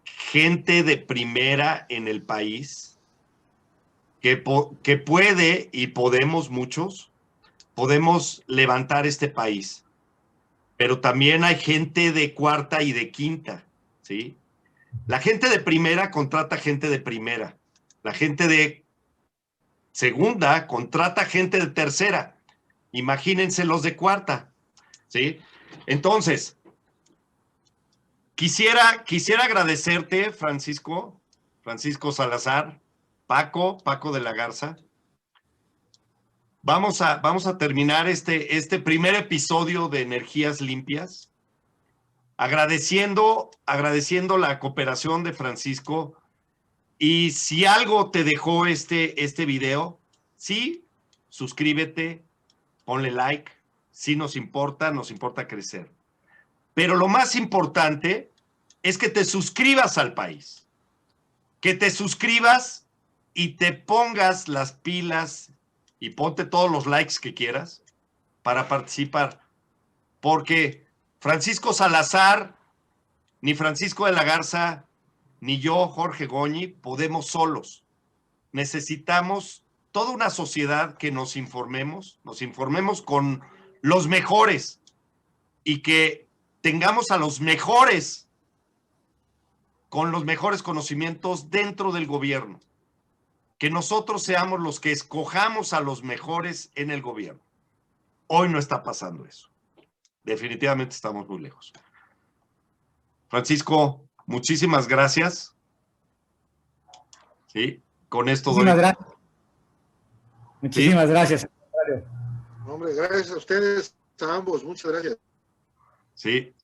gente de primera en el país que puede y podemos levantar este país, pero también hay gente de cuarta y de quinta, ¿sí? La gente de primera contrata gente de primera. La gente de segunda contrata gente de tercera. Imagínense los de cuarta, ¿sí? Entonces, quisiera agradecerte, Francisco Salazar, Paco de la Garza. Vamos a terminar este primer episodio de Energías Limpias. Agradeciendo la cooperación de Francisco, y si algo te dejó este video, sí, suscríbete, ponle like, sí nos importa crecer. Pero lo más importante es que te suscribas al país, que te suscribas y te pongas las pilas y ponte todos los likes que quieras para participar, porque Francisco Salazar, ni Francisco de la Garza, ni yo, Jorge Goñi, podemos solos. Necesitamos toda una sociedad que nos informemos con los mejores y que tengamos a los mejores con los mejores conocimientos dentro del gobierno. Que nosotros seamos los que escojamos a los mejores en el gobierno. Hoy no está pasando eso. Definitivamente estamos muy lejos. Francisco, muchísimas gracias. Sí, con esto Muchísimas gracias. Hombre, gracias a ustedes, a ambos. Muchas gracias. Sí,